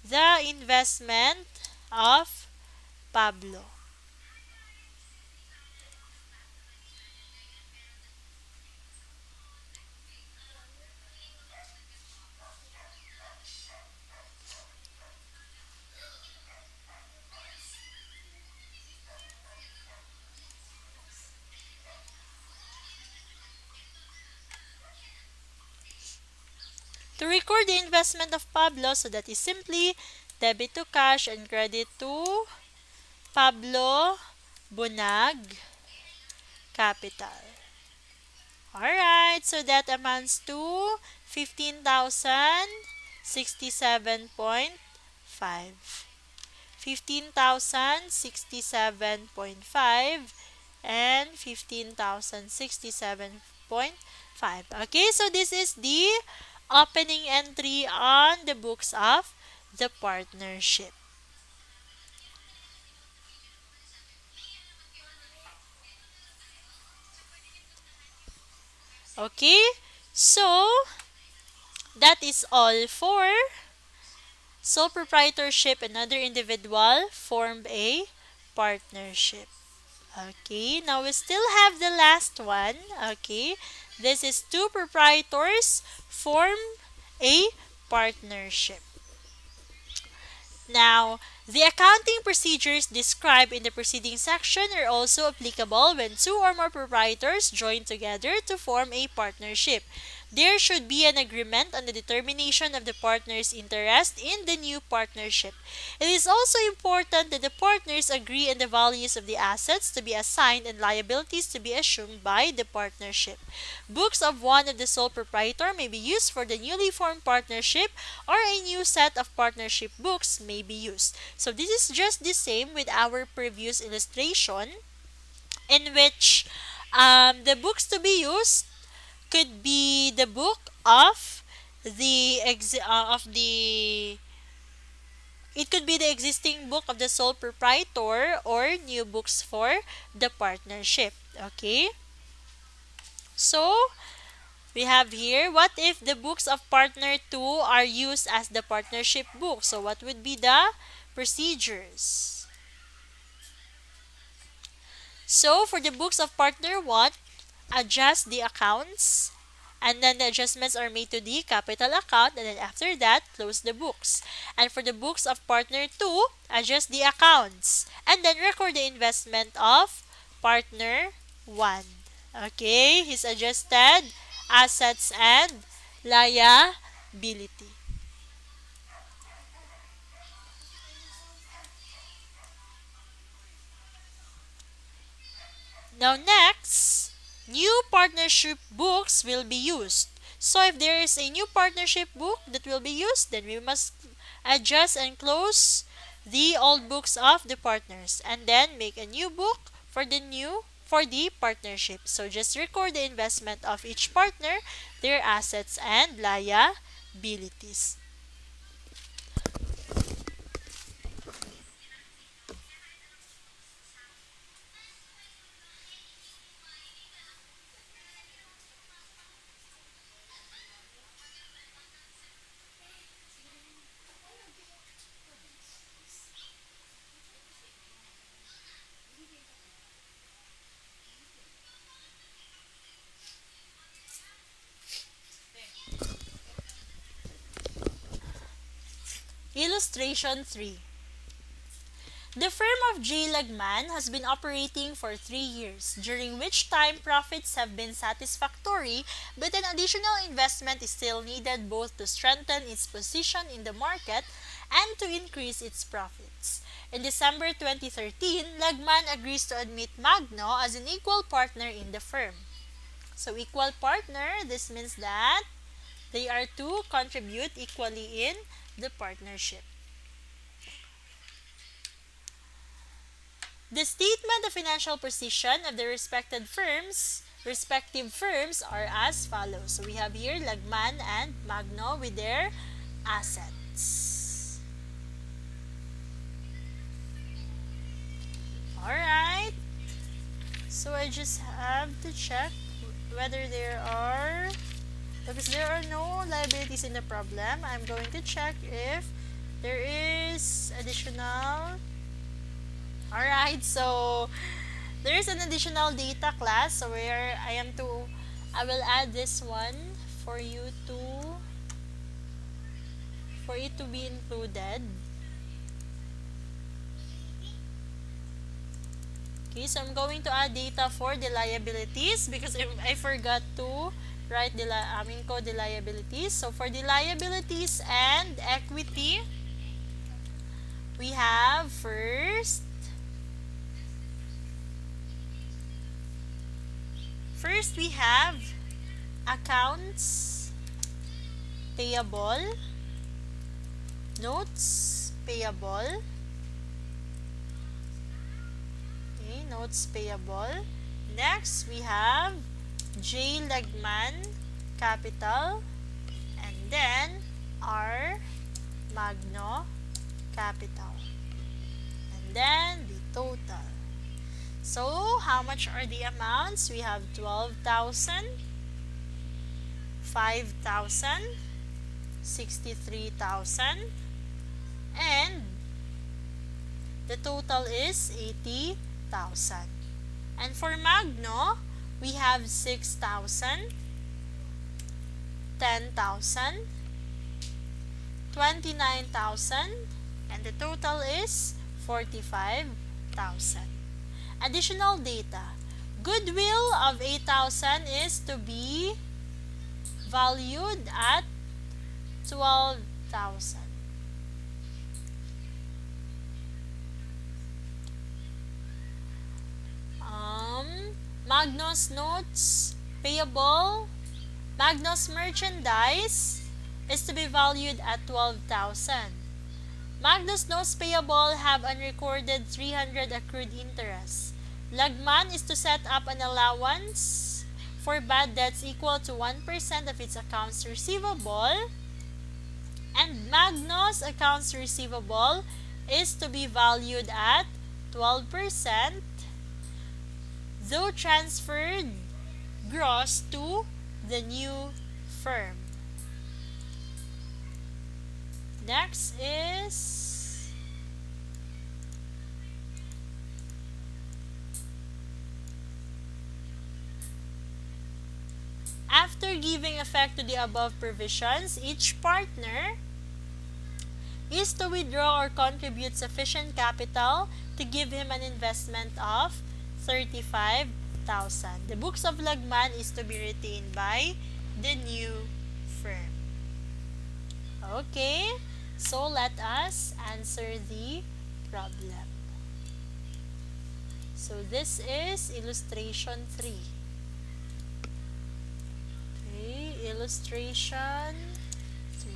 the investment of Pablo. To record the investment of Pablo, so that is simply debit to cash and credit to Pablo Bunag Capital. Alright, so that amounts to 15,067.5. 15,067.5 and 15,067.5. Okay, so this is the opening entry on the books of the partnership. Okay, so that is all for sole proprietorship and other individual form a partnership. Okay, now we still have the last one. Okay, this is two proprietors form a partnership. Now, the accounting procedures described in the preceding section are also applicable when two or more proprietors join together to form a partnership. There should be an agreement on the determination of the partners' interest in the new partnership. It is also important that the partners agree on the values of the assets to be assigned and liabilities to be assumed by the partnership. Books of one of the sole proprietor may be used for the newly formed partnership, or a new set of partnership books may be used. So this is just the same with our previous illustration, in which the books to be used could be the book of the it could be the existing book of the sole proprietor or new books for the partnership. Okay? So, we have here, what if the books of partner 2 are used as the partnership book? So, what would be the procedures? So, for the books of partner 1, adjust the accounts, and then the adjustments are made to the capital account, and then after that, close the books. And for the books of partner 2, adjust the accounts, and then record the investment of partner 1. Okay, he's adjusted assets and liability. Now next, new partnership books will be used. So if there is a new partnership book that will be used, then we must adjust and close the old books of the partners, and then make a new book for the partnership. So just record the investment of each partner, their assets and liabilities. Illustration 3. The firm of J. Lagman has been operating for 3 years, during which time profits have been satisfactory, but an additional investment is still needed both to strengthen its position in the market and to increase its profits. In December 2013, Lagman agrees to admit Magno as an equal partner in the firm. So equal partner, this means that they are to contribute equally in the partnership. The statement of financial position of the respective firms are as follows. So we have here Lagman and Magno with their assets. Alright. So I just have to check whether because there are no liabilities in the problem, I'm going to check if there is additional. Alright, so there is an additional data class, so where I will add this one for it to be included. Okay, so I'm going to add data for the liabilities because I forgot to write encode the liabilities. So for the liabilities and equity, we have first we have accounts payable, notes payable. Okay, notes payable. Next, we have J. Lagman capital, and then R. Magno capital, and then the total. So, how much are the amounts? We have 12,000, 5,000, 63,000, and the total is 80,000. And for Magno, we have 6,000, 10,000, 29,000, And the total is 45,000. Additional data. Goodwill of 8,000 is to be valued at 12,000. Magnus notes payable. Magnus merchandise is to be valued at 12,000. Magnus notes payable have unrecorded 300 accrued interest. Lagman is to set up an allowance for bad debts equal to 1% of its accounts receivable, and Magnus accounts receivable is to be valued at 12%, though transferred gross to the new firm. Next is after giving effect to the above provisions, each partner is to withdraw or contribute sufficient capital to give him an investment of 35,000. The books of Lagman is to be retained by the new firm. Okay, so let us answer the problem. So this is illustration 3. Okay, illustration 3.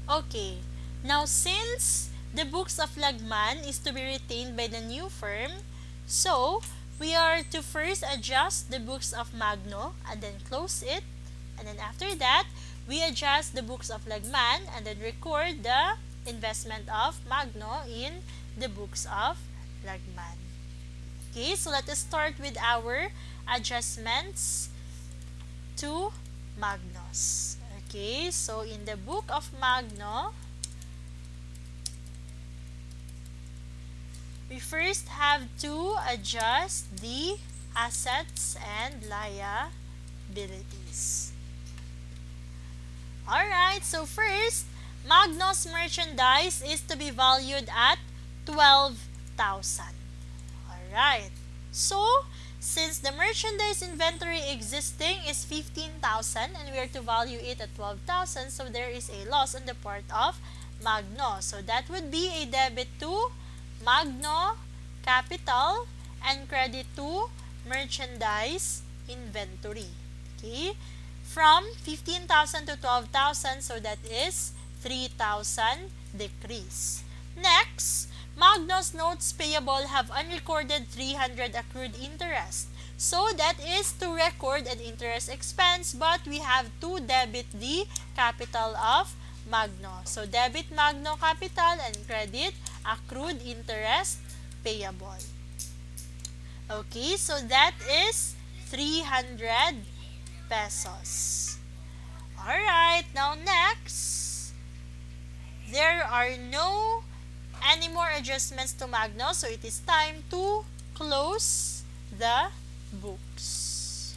Okay, now since the books of Lagman is to be retained by the new firm, so we are to first adjust the books of Magno and then close it, and then after that, we adjust the books of Lagman and then record the investment of Magno in the books of Lagman. Okay, so let us start with our adjustments to Magnos. Okay, so in the book of Magno, we first have to adjust the assets and liabilities. Alright, so first, Magno's merchandise is to be valued at 12,000. Alright, so since the merchandise inventory existing is 15,000 and we are to value it at 12,000, so there is a loss on the part of Magno. So that would be a debit to Magno capital and credit to merchandise inventory. Okay? From 15,000 to 12,000, so that is 3,000 decrease. Next, Magno's notes payable have unrecorded 300 accrued interest. So that is to record an interest expense, but we have to debit the capital of Magno. So debit Magno capital and credit accrued interest payable. Okay, so that is 300 pesos. Alright, now next, there are no any more adjustments to Magno, so it is time to close the books.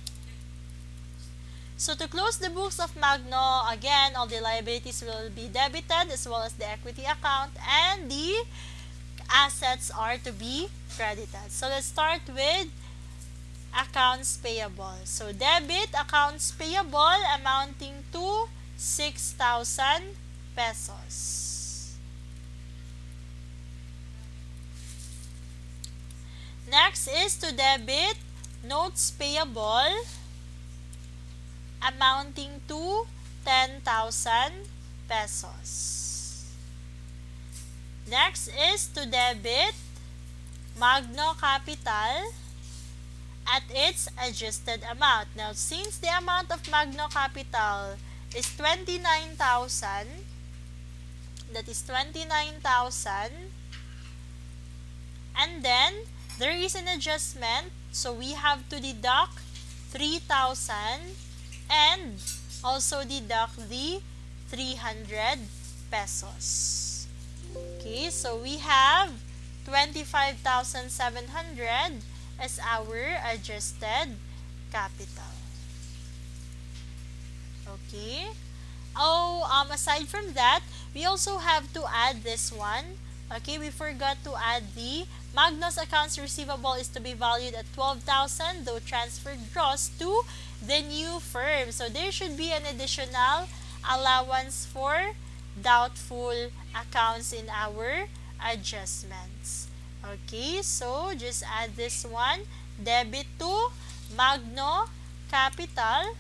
So to close the books of Magno, again, all the liabilities will be debited as well as the equity account, and the assets are to be credited. So let's start with accounts payable. So debit accounts payable amounting to 6,000 pesos. Next is to debit notes payable amounting to 10,000 pesos. Next is to debit Magno capital at its adjusted amount. Now, since the amount of Magno capital is 29,000, that is 29,000, and then there is an adjustment, so we have to deduct 3,000 and also deduct the 300 pesos. Okay, so we have 25,700 as our adjusted capital. Okay. Aside from that, we also have to add this one. Okay, we forgot to add the Magno's accounts receivable is to be valued at 12,000, though transferred gross to the new firm. So there should be an additional allowance for doubtful accounts in our adjustments. Okay, so just add this one. Debit to Magno capital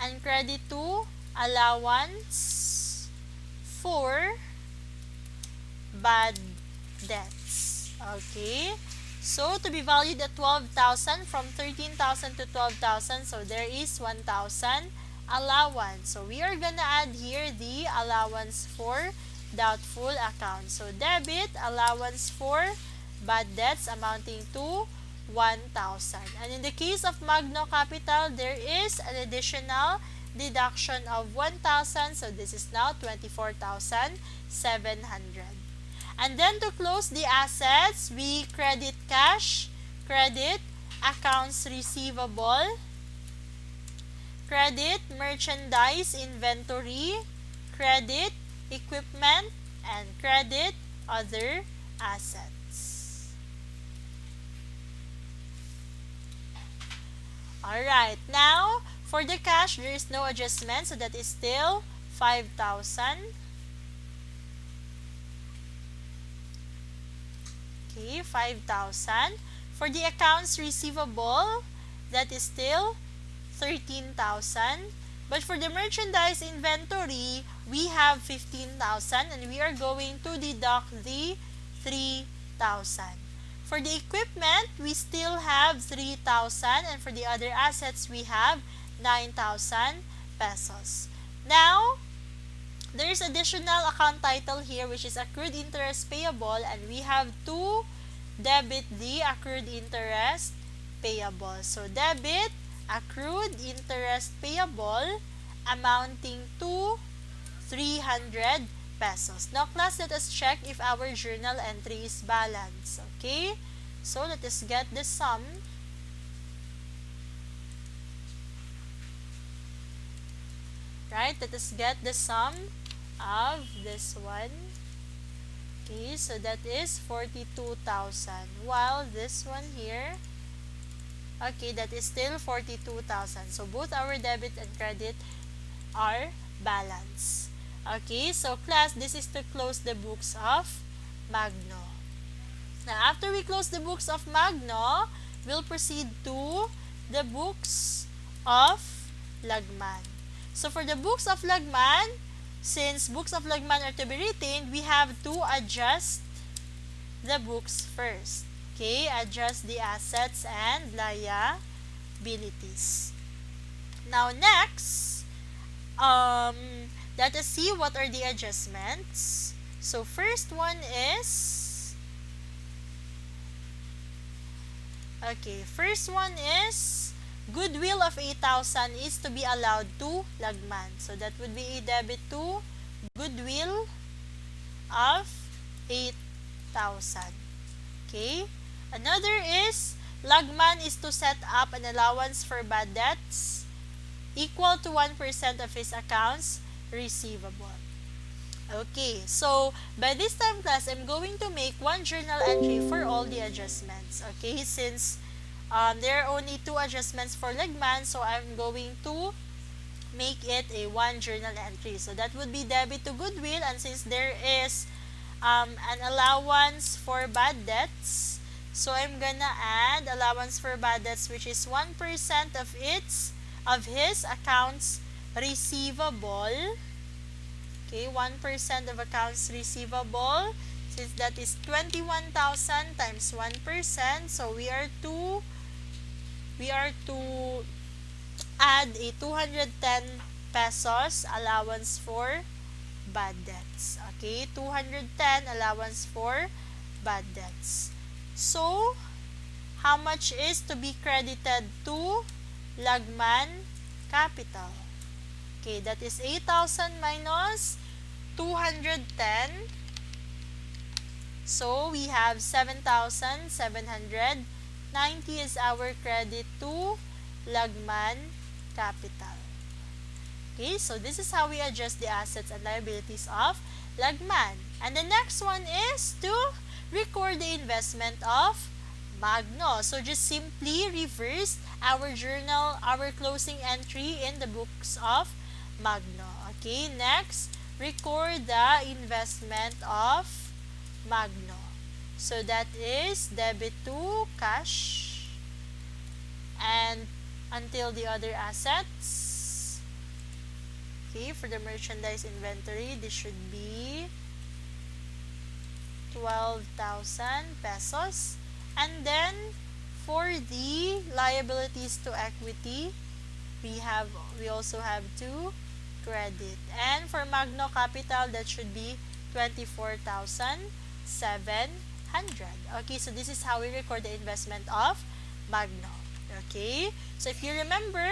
and credit to allowance for bad debts. Okay, so to be valued at 12,000 from 13,000 to 12,000, so there is 1,000 allowance. So we are gonna add here the allowance for doubtful accounts. So debit allowance for bad debts amounting to 1,000. And in the case of Magno capital, there is an additional deduction of 1,000. So this is now 24,700. And then to close the assets, we credit cash, credit accounts receivable, credit merchandise inventory, credit equipment, and credit other assets. Alright, now for the cash, there is no adjustment, so that is still 5,000. Okay, 5,000. For the accounts receivable, that is still 13,000. But for the merchandise inventory, we have 15,000 and we are going to deduct the 3,000. For the equipment, we still have 3,000 and for the other assets, we have 9,000 pesos. Now, there is additional account title here which is accrued interest payable, and we have to debit the accrued interest payable. So debit accrued interest payable amounting to 300 pesos. Now class, let us check if our journal entry is balanced. Okay, so let us get the sum. Right, let us get the sum of this one. Okay, so that is 42,000, while this one here, okay, that is still 42,000. So both our debit and credit are balanced. Okay, so class, this is to close the books of Magno. Now after we close the books of Magno, we'll proceed to the books of Lagman. So for the books of Lagman, since books of Lagman are to be retained, we have to adjust the books first. Okay, adjust the assets and liabilities. Now next, let us see what are the adjustments. So first one is, goodwill of 8,000 is to be allowed to lagman. So that would be a debit to goodwill of 8,000. Okay? Another is, lagman is to set up an allowance for bad debts equal to 1% of his accounts receivable. Okay, so by this time class, I'm going to make one journal entry for all the adjustments. Okay, since there are only two adjustments for lagman, so I'm going to make it a one journal entry. So that would be debit to goodwill, and since there is an allowance for bad debts, so I'm gonna add allowance for bad debts, which is 1% of his accounts receivable. Okay, 1% of accounts receivable, since that is 21,000 times 1%, so we are to add a 210 pesos allowance for bad debts. Okay, 210 allowance for bad debts. So, how much is to be credited to lagman capital? Okay, that is 8,000 minus 210. So, we have 7,790 is our credit to lagman capital. Okay, so this is how we adjust the assets and liabilities of lagman. And the next one is to record the investment of Magno. So just simply reverse our journal, our closing entry in the books of Magno. Okay, next, record the investment of Magno. So that is debit to cash and until the other assets. Okay, for the merchandise inventory, this should be 12,000 pesos. And then for the liabilities to equity, we also have to credit. And for Magno Capital, that should be 24,700. Okay, so this is how we record the investment of Magno. Okay, so if you remember,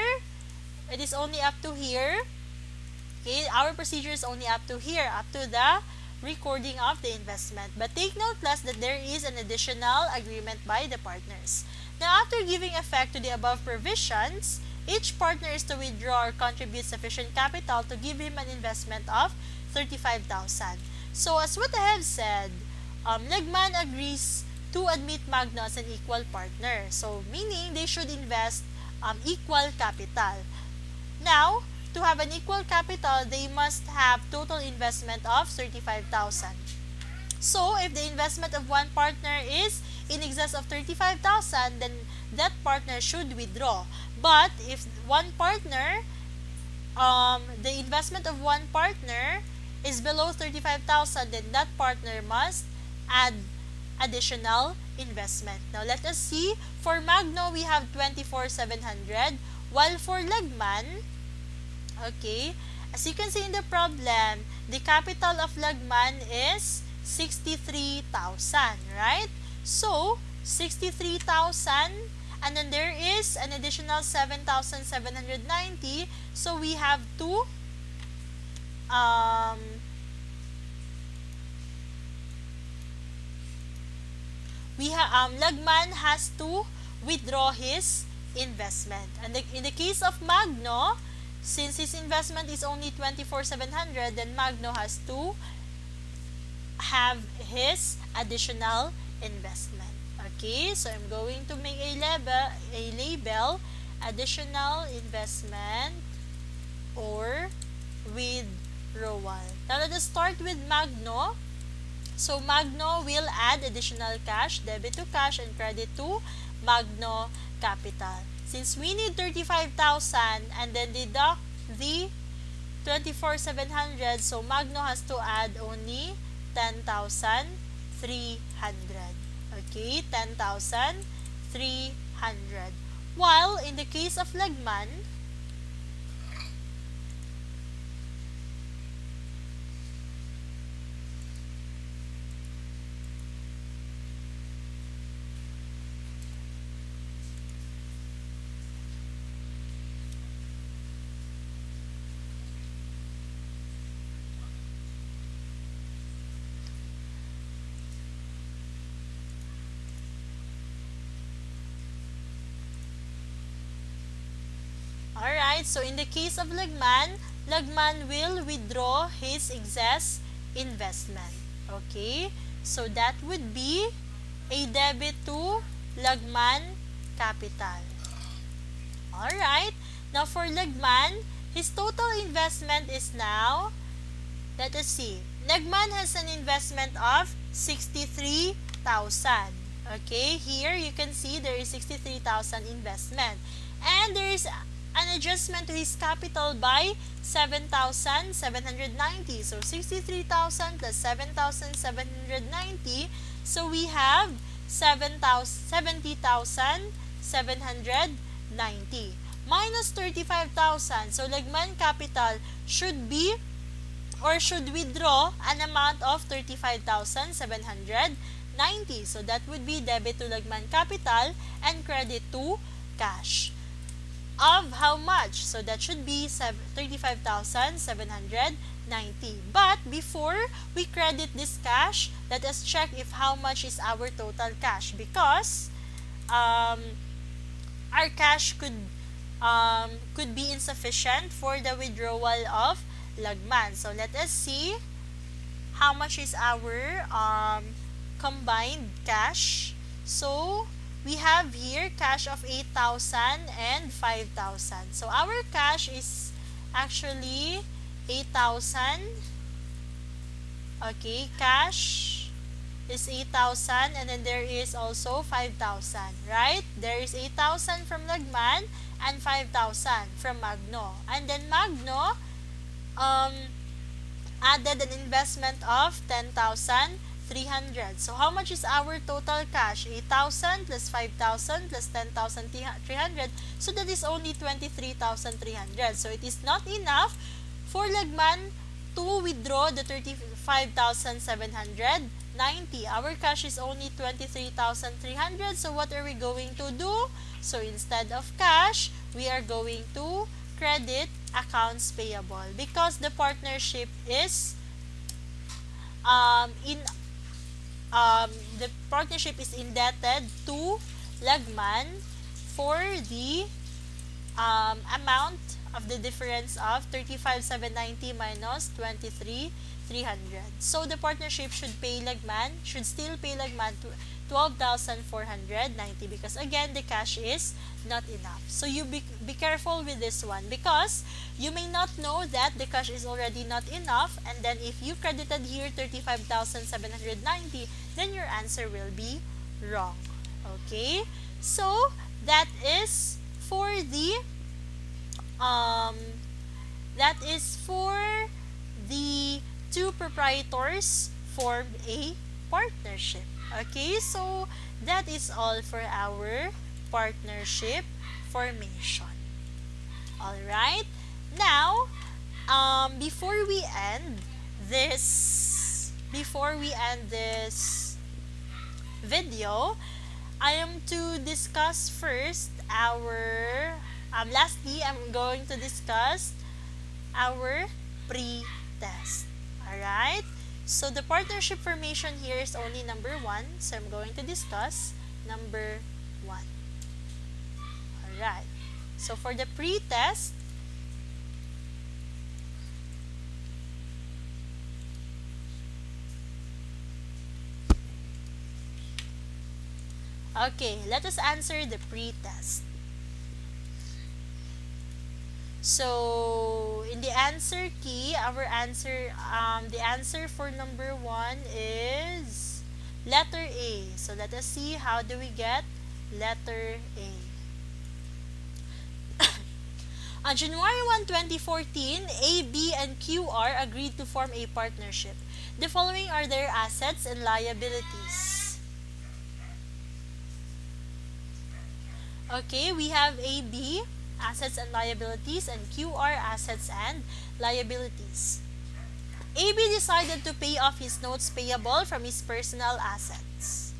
it is only up to here. Okay, our procedure is only up to here, up to the recording of the investment. But take note, class, that there is an additional agreement by the partners. Now, after giving effect to the above provisions, each partner is to withdraw or contribute sufficient capital to give him an investment of 35,000. So, as what I have said, lagman agrees to admit Magno as an equal partner. So, meaning they should invest equal capital. Now, to have an equal capital, they must have total investment of 35,000. So, if the investment of one partner is in excess of 35,000, then that partner should withdraw. But if one partner, the investment of one partner is below 35,000, then that partner must add additional investment. Now, let us see. For Magno, we have 24,700, while for lagman, okay, as you can see in the problem, the capital of lagman is 63,000, right? So, 63,000, and then there is an additional 7,790. So, we have to lagman has to withdraw his investment. And in the case of Magno, since his investment is only 24,700, then Magno has to have his additional investment. Okay, so I'm going to make a label additional investment or withdrawal. Now let us start with Magno. So Magno will add additional cash, debit to cash, and credit to Magno Capital. Since we need 35,000 and then deduct the 24,700, so Magno has to add only 10,300. Okay, 10,300. While in the case of Lagman, alright, so in the case of Lagman, Lagman will withdraw his excess investment. Okay, so that would be a debit to Lagman capital. Alright, now for Lagman, his total investment is now, let us see, Lagman has an investment of 63,000. Okay, here you can see there is 63,000 investment. And there is an adjustment to his capital by 7,790. So 63,000 plus 7,790. So we have 70,790 minus 35,000. So Lagman capital should be or should withdraw an amount of 35,790. So that would be debit to Lagman capital and credit to cash. Of how much? So that should be 35,790. But before we credit this cash, let us check if how much is our total cash, because our cash could be insufficient for the withdrawal of Lagman. So let us see how much is our combined cash. So we have here cash of 8,000 and 5,000. So our cash is actually 8,000. Okay, cash is 8,000 and then there is also 5,000, right? There is 8,000 from Lagman and 5,000 from Magno. And then Magno added an investment of 10,300. So how much is our total cash? 8,000 plus 5,000 plus 10,300. So that is only 23,300. So it is not enough for Lagman to withdraw the 35,790. Our cash is only 23,300. So what are we going to do? So instead of cash, we are going to credit accounts payable, because the partnership is the partnership is indebted to Lagman for the amount of the difference of 35,790 minus 23,300. So the partnership should still pay Lagman 12,490, because again the cash is not enough. So you be careful with this one, because you may not know that the cash is already not enough, and then if you credited here 35,790, then your answer will be wrong. Okay, so that is for the two proprietors formed a partnership. Okay, so that is all for our partnership formation. Alright, now before we end this video, I am to discuss first our lastly, I'm going to discuss our pre-test. Alright, so the partnership formation here is only number 1, so I'm going to discuss number 1. Alright, so for the pre-test, okay, let us answer the pre-test. So in the answer key, the answer for number 1 is letter A. So let us see, how do we get letter A? On January 1, 2014, A, B, and Q are agreed to form a partnership. The following are their assets and liabilities. Okay, we have AB, assets and liabilities, and QR, assets and liabilities. AB decided to pay off his notes payable from his personal assets.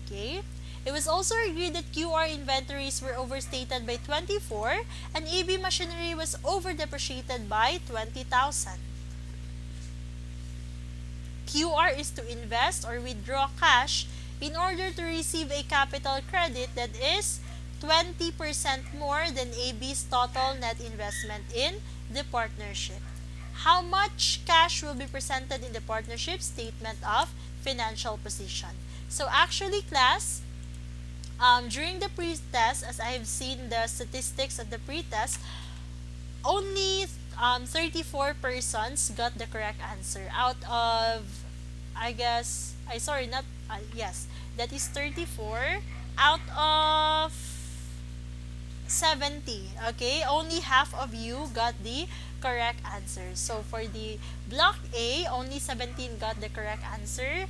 Okay? It was also agreed that QR inventories were overstated by 24 and AB machinery was over-depreciated by 20,000. QR is to invest or withdraw cash in order to receive a capital credit that is 20% more than AB's total net investment in the partnership. How much cash will be presented in the partnership statement of financial position? So actually, class, during the pre-test, as I have seen the statistics of the pre-test, only 34 persons got the correct answer out of, I guess, I sorry, not, yes, that is 34 out of 70. Okay, only half of you got the correct answer. So for the block A, only 17 got the correct answer,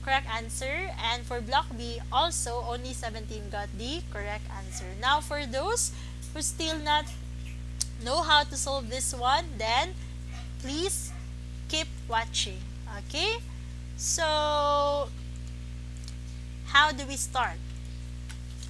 and for block B also only 17 got the correct answer. Now for those who still not know how to solve this one, then please keep watching. Okay, so how do we start?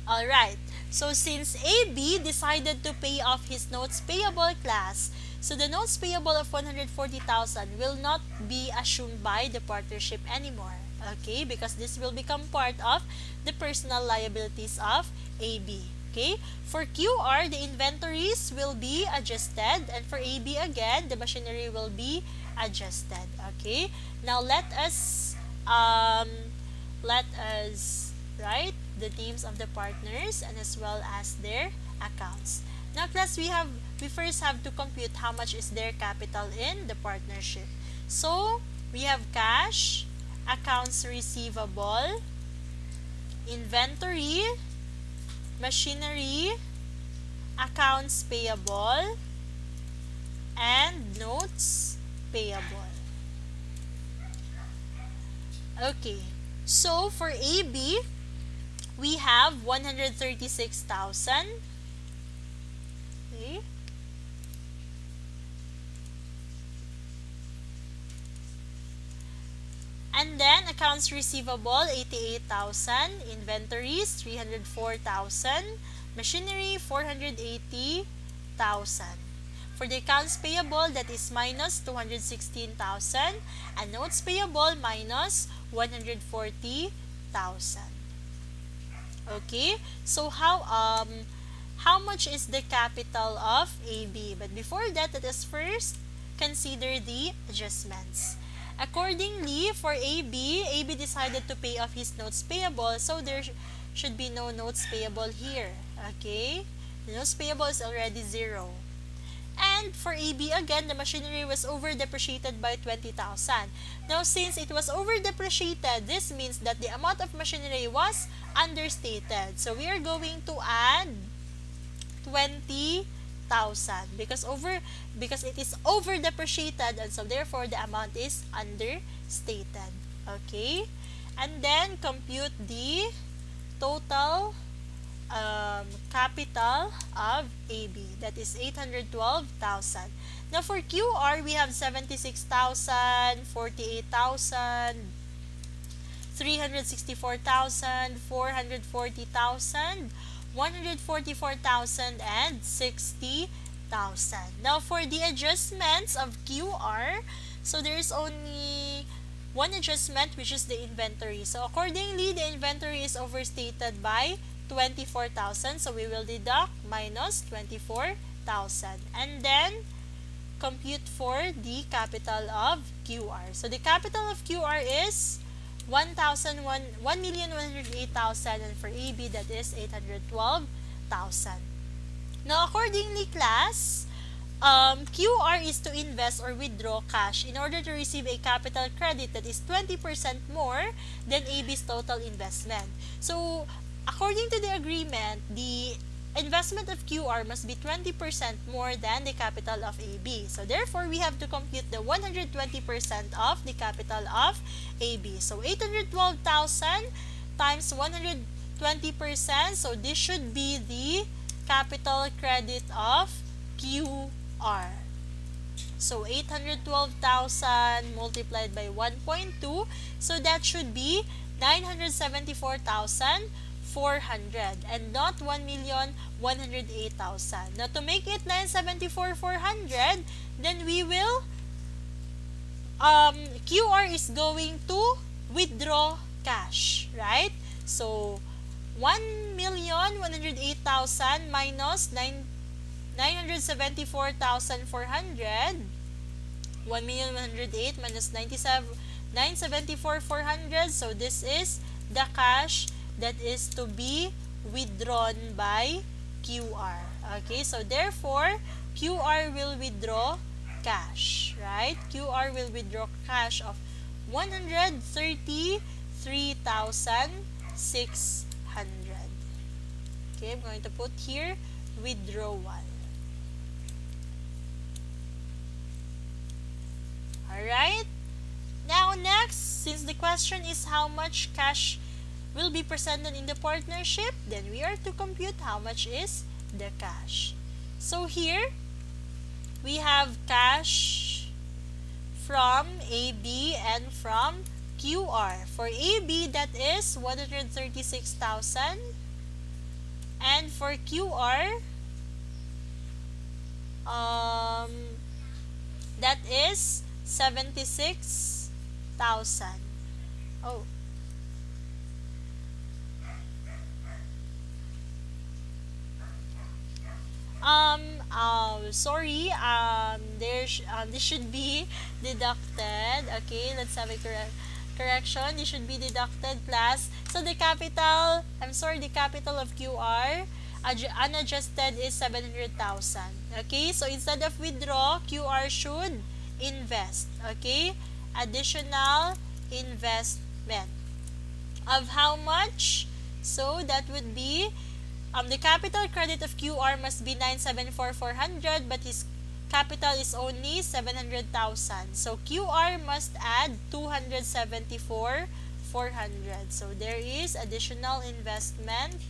All right. So since AB decided to pay off his notes payable class, so the notes payable of 140,000 will not be assumed by the partnership anymore. Okay, because this will become part of the personal liabilities of AB. Okay, for QR, the inventories will be adjusted, and for AB again, the machinery will be adjusted. Okay, now let us write the names of the partners and as well as their accounts. Now class, we first have to compute how much is their capital in the partnership. So we have cash, accounts receivable, inventory, machinery, accounts payable, and notes payable. Okay, so for AB, we have 136,000. Okay. And then accounts receivable 88,000, inventories 304,000, machinery 480,000. For the accounts payable, that is minus 216,000, and notes payable minus 140,000. Okay, so how much is the capital of AB? But before that, let us first consider the adjustments. Accordingly, for AB decided to pay off his notes payable, so there should be no notes payable here. Okay, the notes payable is already 0. And for AB again, the machinery was over-depreciated by 20,000. Now, since it was over-depreciated, this means that the amount of machinery was understated. So, we are going to add 20,000 because it is over-depreciated, and so therefore the amount is understated. Okay? And then compute the total capital of AB, that is 812,000. Now for QR, we have 76,000, 48,000, 364,000, 440,000, 144,000, and 60,000. Now for the adjustments of QR, so there is only one adjustment, which is the inventory. So accordingly, the inventory is overstated by 24,000, so we will deduct minus 24,000 and then compute for the capital of QR. So the capital of QR is 1,108,000, and for AB that is 812,000. Now accordingly, class, QR is to invest or withdraw cash in order to receive a capital credit that is 20% more than AB's total investment. So according to the agreement, the investment of QR must be 20% more than the capital of AB. So therefore, we have to compute the 120% of the capital of AB. So 812,000 times 120% 20%. So this should be the capital credit of QR. So 812,000 multiplied by 1.2. So that should be 974,400 and not 1,108,000. Now to make it 974,400, then we will QR is going to withdraw cash, right? So 1,108,000 minus 974,400. 1,108 minus 974,400. So this is the cash that is to be withdrawn by QR. Okay, so therefore QR will withdraw cash, right? QR will withdraw cash of 133,600. Okay, I'm going to put here withdrawal. Alright? Now next, since the question is how much cash will be presented in the partnership, then we are to compute how much is the cash. So here, we have cash from AB and from QR. For AB, that is 136,000. And for QR, that is 76,000. Oh. Sorry, this should be deducted. Okay, let's have a correction. This should be deducted plus. So the capital, the capital of QR, unadjusted is 700,000. Okay, so instead of withdraw, QR should invest. Okay, additional investment. Of how much? So that would be the capital credit of QR must be 974,400, but his capital is only 700,000. So QR must add 274,400. So there is additional investment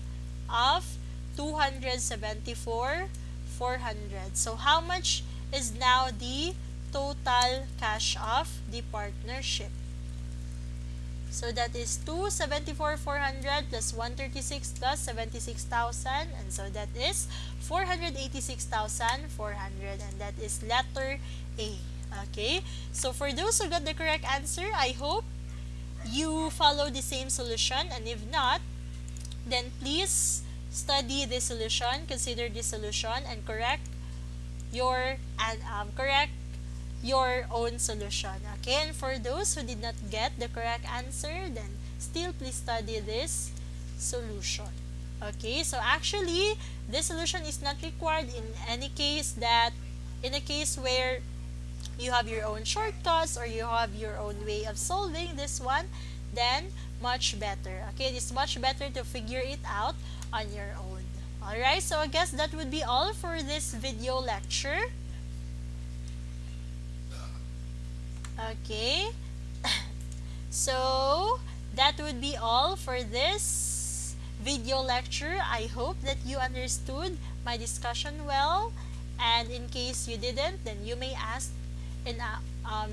of 274,400. So how much is now the total cash of the partnership? So that is 274,400 plus 136 plus 76,000, and so that is 486,400, and that is letter A. Okay, so for those who got the correct answer, I hope you follow the same solution, and if not, then please study the solution, consider the solution, and correct your own solution. Okay, and for those who did not get the correct answer, then still please study this solution. Okay, so actually this solution is not required in any case in a case where you have your own shortcuts or you have your own way of solving this one, then much better. Okay, it is much better to figure it out on your own. Alright, so I guess that would be all for this video lecture. Okay, so that would be all for this video lecture. I hope that you understood my discussion well, and in case you didn't, then you may ask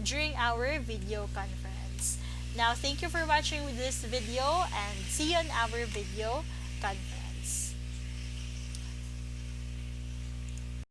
during our video conference. Now, thank you for watching this video, and see you on our video conference.